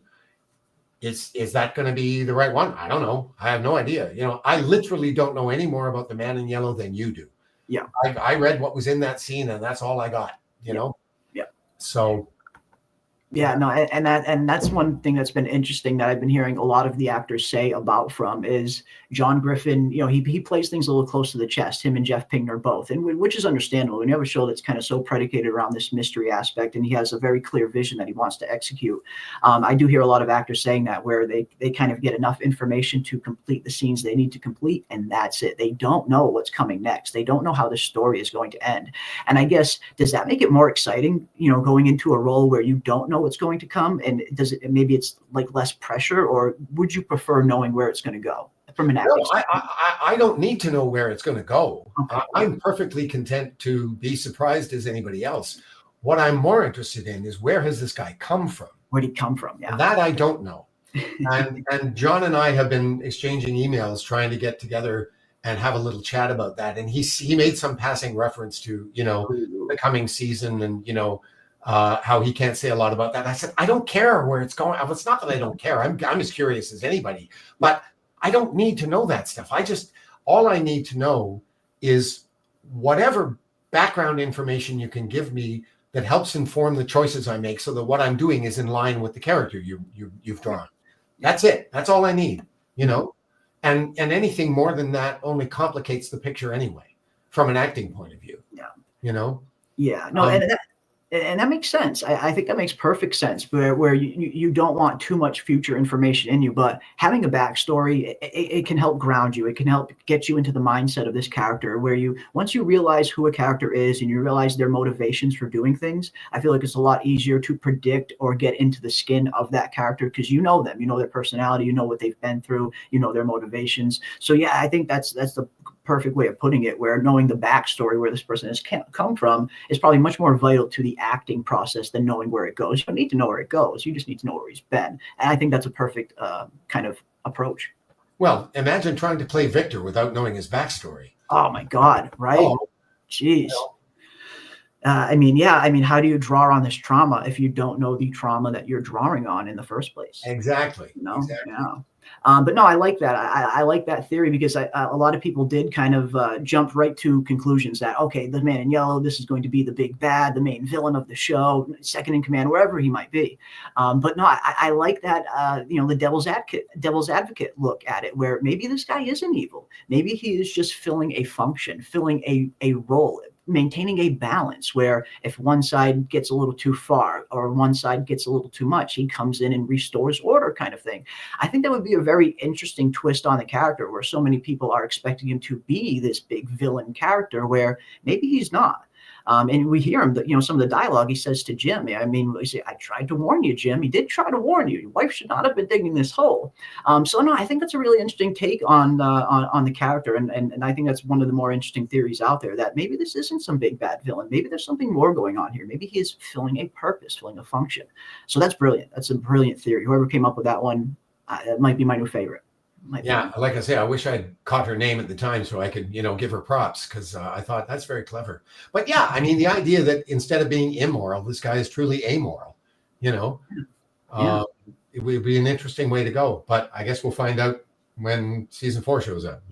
is that going to be the right one? I don't know. I have no idea. I literally don't know any more about the Man in Yellow than you do. Yeah. I read what was in that scene, and that's all I got, Yeah. So. Yeah, no, and that's one thing that's been interesting that I've been hearing a lot of the actors say about From is John Griffin. He plays things a little close to the chest. Him and Jeff Pinkner both, and which is understandable. When you have a show that's kind of so predicated around this mystery aspect, and he has a very clear vision that he wants to execute. I do hear a lot of actors saying that, where they kind of get enough information to complete the scenes they need to complete, and that's it. They don't know what's coming next. They don't know how the story is going to end. And I guess, does that make it more exciting? Going into a role where you don't know what's going to come, and maybe it's like less pressure, or would you prefer knowing where it's going to go from an acting? No, I don't need to know where it's going to go. Okay. I'm perfectly content to be surprised as anybody else. What I'm more interested in is, where has this guy come from? Where'd he come from? Yeah, that I don't know. and John and I have been exchanging emails, trying to get together and have a little chat about that. And he made some passing reference to the coming season, and how he can't say a lot about that. I said, I don't care where it's going. It's not that I don't care. I'm as curious as anybody, but I don't need to know that stuff. All I need to know is whatever background information you can give me that helps inform the choices I make, so that what I'm doing is in line with the character you've drawn. That's it. That's all I need, and anything more than that only complicates the picture anyway, from an acting point of view. Yeah. Yeah. No, and that makes sense. I think that makes perfect sense, where you don't want too much future information in you, but having a backstory, it can help ground you. It can help get you into the mindset of this character, where once you realize who a character is and you realize their motivations for doing things, I feel like it's a lot easier to predict or get into the skin of that character, because you know them, their personality, what they've been through, their motivations. So yeah, I think that's the perfect way of putting it, where knowing the backstory, where this person has come from, is probably much more vital to the acting process than knowing where it goes. You don't need to know where it goes. You just need to know where he's been. And I think that's a perfect kind of approach. Well, imagine trying to play Victor without knowing his backstory. Oh my God. Right. Oh, Jeez. I mean, yeah, I mean, how do you draw on this trauma if you don't know the trauma that you're drawing on in the first place? Exactly. You know, Exactly. yeah. But no, I like that. I like that theory because a lot of people did kind of jump right to conclusions that, okay, the Man in Yellow, this is going to be the big bad, the main villain of the show, second in command, wherever he might be. But no, I like that, the devil's advocate look at it, where maybe this guy isn't evil. Maybe he is just filling a function, filling a role, maintaining a balance where if one side gets a little too far or one side gets a little too much, he comes in and restores order, kind of thing. I think that would be a very interesting twist on the character, where so many people are expecting him to be this big villain character where maybe he's not. And we hear him, some of the dialogue he says to Jim. I mean, he say, "I tried to warn you, Jim. He did try to warn you. Your wife should not have been digging this hole." So no, I think that's a really interesting take on the character, and I think that's one of the more interesting theories out there, that maybe this isn't some big bad villain. Maybe there's something more going on here. Maybe he is filling a purpose, filling a function. So that's brilliant. That's a brilliant theory. Whoever came up with that one, it might be my new favorite. Yeah, like I say, I wish I'd caught her name at the time so I could, give her props, because I thought that's very clever. But yeah, I mean, the idea that instead of being immoral, this guy is truly amoral, Yeah. it would be an interesting way to go. But I guess we'll find out when season 4 shows up,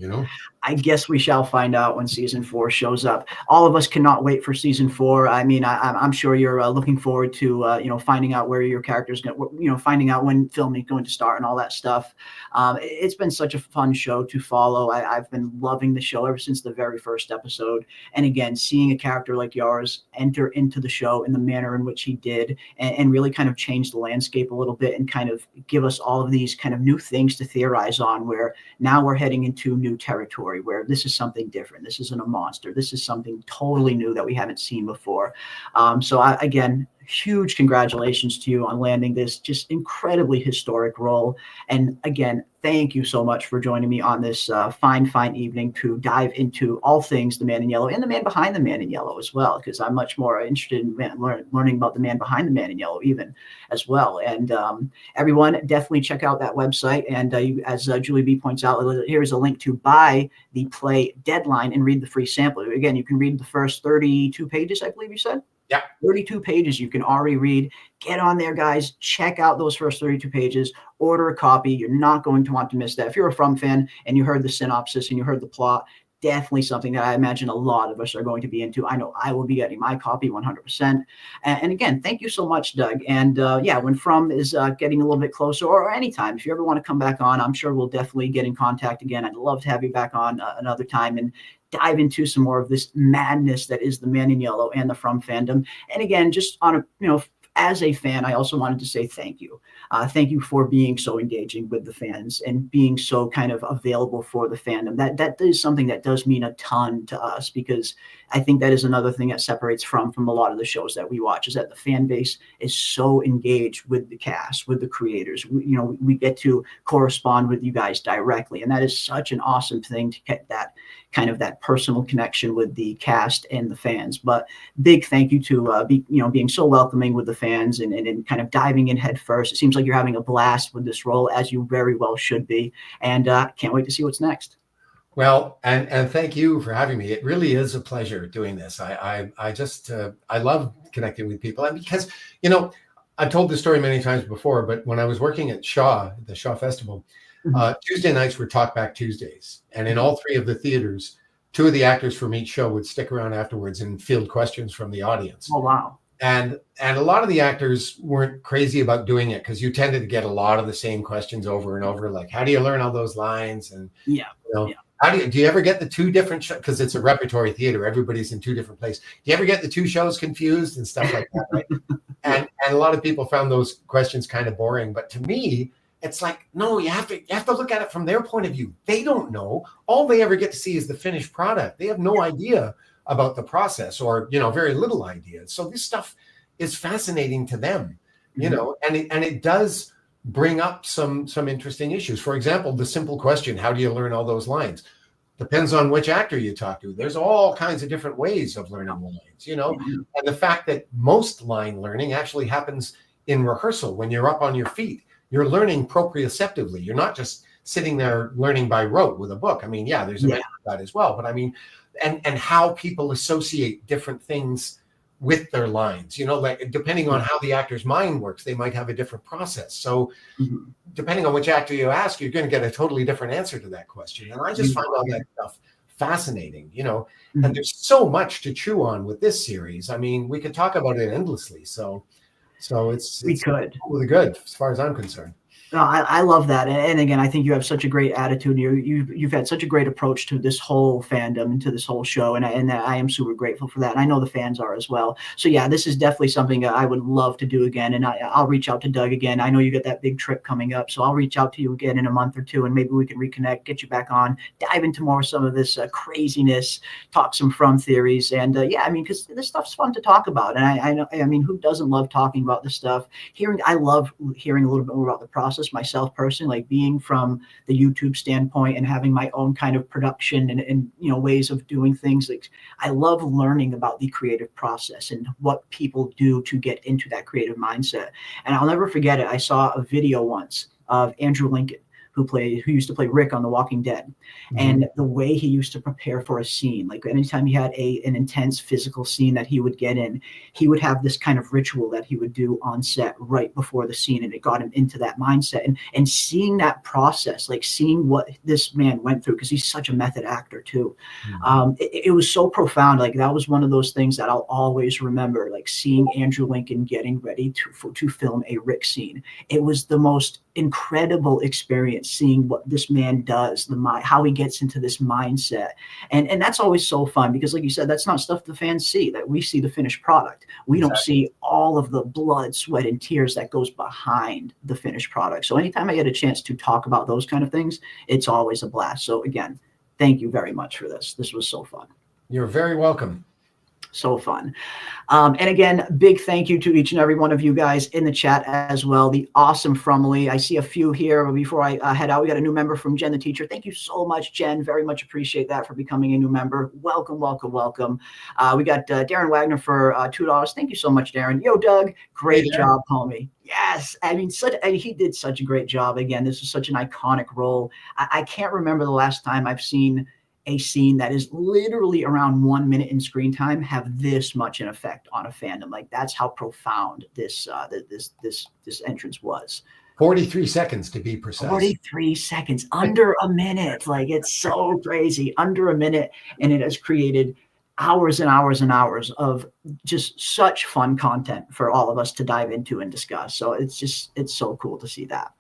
I guess we shall find out when season 4 shows up. All of us cannot wait for season 4. I mean, I'm sure you're looking forward to, finding out where your character's going, finding out when filming is going to start and all that stuff. It's been such a fun show to follow. I've been loving the show ever since the very first episode. And again, seeing a character like yours enter into the show in the manner in which he did, and really kind of change the landscape a little bit and kind of give us all of these kind of new things to theorize on, where now we're heading into new territory, where this is something different. This isn't a monster. This is something totally new that we haven't seen before. Again, huge congratulations to you on landing this just incredibly historic role. And again, thank you so much for joining me on this fine evening to dive into all things the Man in Yellow and the man behind the Man in Yellow as well, because I'm much more interested in learning about the man behind the Man in Yellow even as well. And everyone, definitely check out that website. And as Julie B points out, here's a link to buy the play Deadline and read the free sample. Again, you can read the first 32 pages, I believe you said. Yeah. 32 pages you can already read. Get on there, guys. Check out those first 32 pages. Order a copy. You're not going to want to miss that. If you're a From fan and you heard the synopsis and you heard the plot, definitely something that I imagine a lot of us are going to be into. I know I will be getting my copy 100%. And again, thank you so much, Doug. And when From is getting a little bit closer, or anytime, if you ever want to come back on, I'm sure we'll definitely get in contact again. I'd love to have you back on another time and dive into some more of this madness that is the Man in Yellow and the From fandom. And again, just on as a fan, I also wanted to say thank you. Thank you for being so engaging with the fans and being so kind of available for the fandom. That is something that does mean a ton to us, because I think that is another thing that separates from a lot of the shows that we watch, is that the fan base is so engaged with the cast, with the creators. We get to correspond with you guys directly, and that is such an awesome thing, to get that kind of that personal connection with the cast and the fans. But big thank you to being so welcoming with the fans and kind of diving in head first. It seems like you're having a blast with this role, as you very well should be, and can't wait to see what's next. Well, and thank you for having me. It really is a pleasure doing this. I just I love connecting with people, and because I've told this story many times before, but when I was working at the Shaw Festival, Tuesday nights were Talkback Tuesdays, and in all 3 of the theaters, 2 of the actors from each show would stick around afterwards and field questions from the audience. Oh wow! And a lot of the actors weren't crazy about doing it, because you tended to get a lot of the same questions over and over, like, how do you learn all those lines? And how do you ever get the 2 different shows? Because it's a repertory theater, everybody's in 2 different places. Do you ever get the 2 shows confused and stuff like that, right? and a lot of people found those questions kind of boring. But to me, it's like, no, you have to look at it from their point of view. They don't know. All they ever get to see is the finished product. They have no idea about the process, or very little idea. So this stuff is fascinating to them, and it does bring up some interesting issues. For example, the simple question, how do you learn all those lines? Depends on which actor you talk to. There's all kinds of different ways of learning lines, and the fact that most line learning actually happens in rehearsal, when you're up on your feet. You're learning proprioceptively. You're not just sitting there learning by rote with a book. I mean, there's a bit of that as well, but I mean, and how people associate different things with their lines. Like depending on how the actor's mind works, they might have a different process. So depending on which actor you ask, you're going to get a totally different answer to that question. And I just find all that stuff fascinating, and there's so much to chew on with this series. I mean, we could talk about it endlessly. So it's really good as far as I'm concerned. No, I love that. And again, I think you have such a great attitude. You've had such a great approach to this whole fandom and to this whole show. And I am super grateful for that. And I know the fans are as well. So yeah, this is definitely something I would love to do again. And I'll reach out to Doug again. I know you got that big trip coming up. So I'll reach out to you again in a month or two, and maybe we can reconnect, get you back on, dive into more of some of this craziness, talk some From theories. And yeah, I mean, because this stuff's fun to talk about. And I know, I mean, who doesn't love talking about this stuff? I love hearing a little bit more about the process myself personally, like being from the YouTube standpoint and having my own kind of production and ways of doing things. Like I love learning about the creative process and what people do to get into that creative mindset. And I'll never forget it. I saw a video once of Andrew Lincoln, who used to play Rick on The Walking Dead. And the way he used to prepare for a scene, like anytime he had an intense physical scene that he would get in, he would have this kind of ritual that he would do on set right before the scene. And it got him into that mindset and seeing that process, like seeing what this man went through, because he's such a method actor too. It was so profound. Like that was one of those things that I'll always remember, like seeing Andrew Lincoln getting ready to film a Rick scene. It was the most incredible experience, seeing what this man does, how he gets into this mindset. And that's always so fun, because like you said, that's not stuff the fans see. That we see the finished product. We don't see all of the blood, sweat, and tears that goes behind the finished product. So anytime I get a chance to talk about those kind of things, it's always a blast. So again, thank you very much for this. This was so fun. You're very welcome. So fun. And again, big thank you to each and every one of you guys in the chat as well. The awesome Fromily. I see a few here, but before I head out, we got a new member from Jen the Teacher. Thank you so much, Jen. Very much appreciate that for becoming a new member. Welcome, welcome, welcome. We got Darren Wagner for $2. Thank you so much, Darren. Yo, Doug, great job, homie. Yes, I mean, he did such a great job. Again, this is such an iconic role. I can't remember the last time I've seen a scene that is literally around 1 minute in screen time have this much an effect on a fandom. Like that's how profound this entrance was. 43 seconds to be precise. 43 seconds, under a minute. Like it's so crazy, under a minute, and it has created hours and hours and hours of just such fun content for all of us to dive into and discuss. So it's so cool to see that.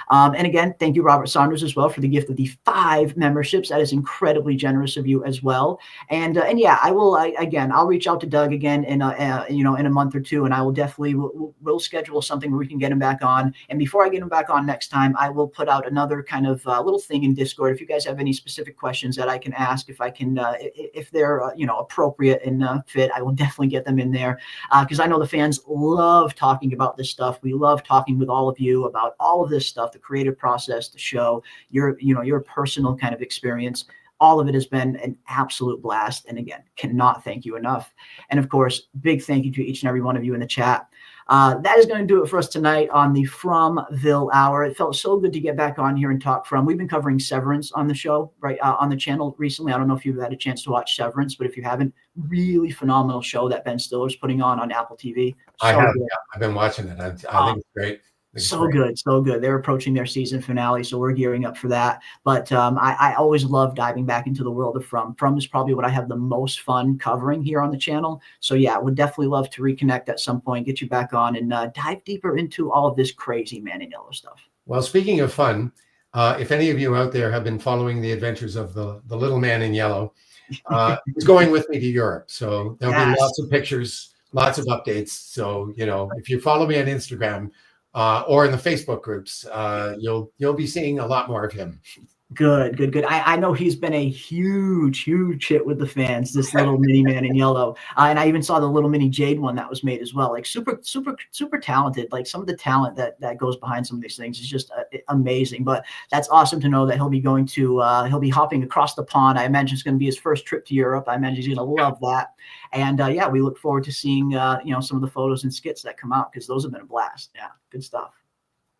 And again, thank you, Robert Saunders, as well, for the gift of the 5 memberships. That is incredibly generous of you as well. And yeah, I'll reach out to Doug again in a month or two, and I will definitely we'll schedule something where we can get him back on. And before I get him back on next time, I will put out another kind of little thing in Discord. If you guys have any specific questions that I can ask, if they're appropriate and fit, I will definitely get them in there, because I know the fans love talking about this stuff. We love talking with all of you about all of this stuff, the creative process, the show, your personal kind of experience. All of it has been an absolute blast. And again, cannot thank you enough. And of course, big thank you to each and every one of you in the chat. That is going to do it for us tonight on the Fromville Hour. It felt so good to get back on here and talk From. We've been covering Severance on the show, right, on the channel recently. I don't know if you've had a chance to watch Severance, but if you haven't, really phenomenal show that Ben Stiller's putting on Apple TV. I have. Yeah, I've been watching it. I think it's great. So good. They're approaching their season finale, so we're gearing up for that. But I always love diving back into the world of From. From is probably what I have the most fun covering here on the channel. So yeah, would definitely love to reconnect at some point, get you back on, and dive deeper into all of this crazy Man in Yellow stuff. Well, speaking of fun, if any of you out there have been following the adventures of the little Man in Yellow, he's going with me to Europe. So there'll be lots of pictures, lots of updates. So, if you follow me on Instagram, or in the Facebook groups, you'll be seeing a lot more of him. Good. I know he's been a huge hit with the fans, this little mini Man in Yellow. And I even saw the little mini Jade one that was made as well. Like super talented. Like some of the talent that goes behind some of these things is just amazing. But that's awesome to know that he'll be going to, he'll be hopping across the pond. I imagine it's going to be his first trip to Europe. I imagine he's going to love that. And yeah, we look forward to seeing, some of the photos and skits that come out, because those have been a blast. Yeah, good stuff.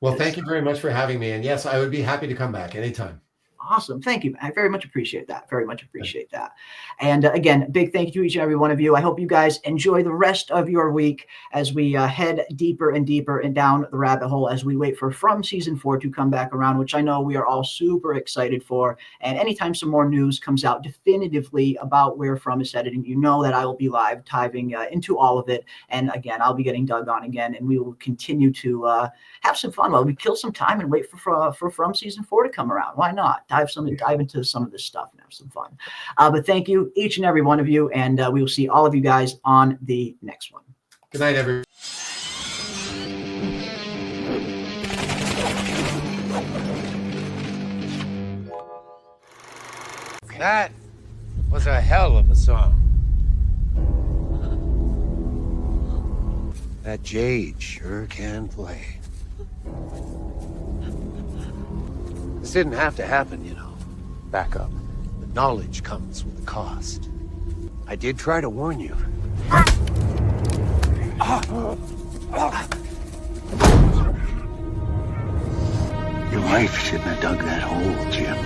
Well, thank you very much for having me. And yes, I would be happy to come back anytime. Awesome. Thank you. I very much appreciate that. Very much appreciate that. And again, big thank you to each and every one of you. I hope you guys enjoy the rest of your week as we head deeper and deeper and down the rabbit hole as we wait for From Season 4 to come back around, which I know we are all super excited for. And anytime some more news comes out definitively about where From is headed, and you know that I will be live diving into all of it. And again, I'll be getting Doug on again, and we will continue to have some fun while we kill some time and wait for From Season 4 to come around. Why not? Dive into some of this stuff and have some fun. But thank you, each and every one of you, and we will see all of you guys on the next one. Good night, everyone. That was a hell of a song. That Jade sure can play. This didn't have to happen, you know. Back up. The knowledge comes with a cost. I did try to warn you. Your wife shouldn't have dug that hole, Jim.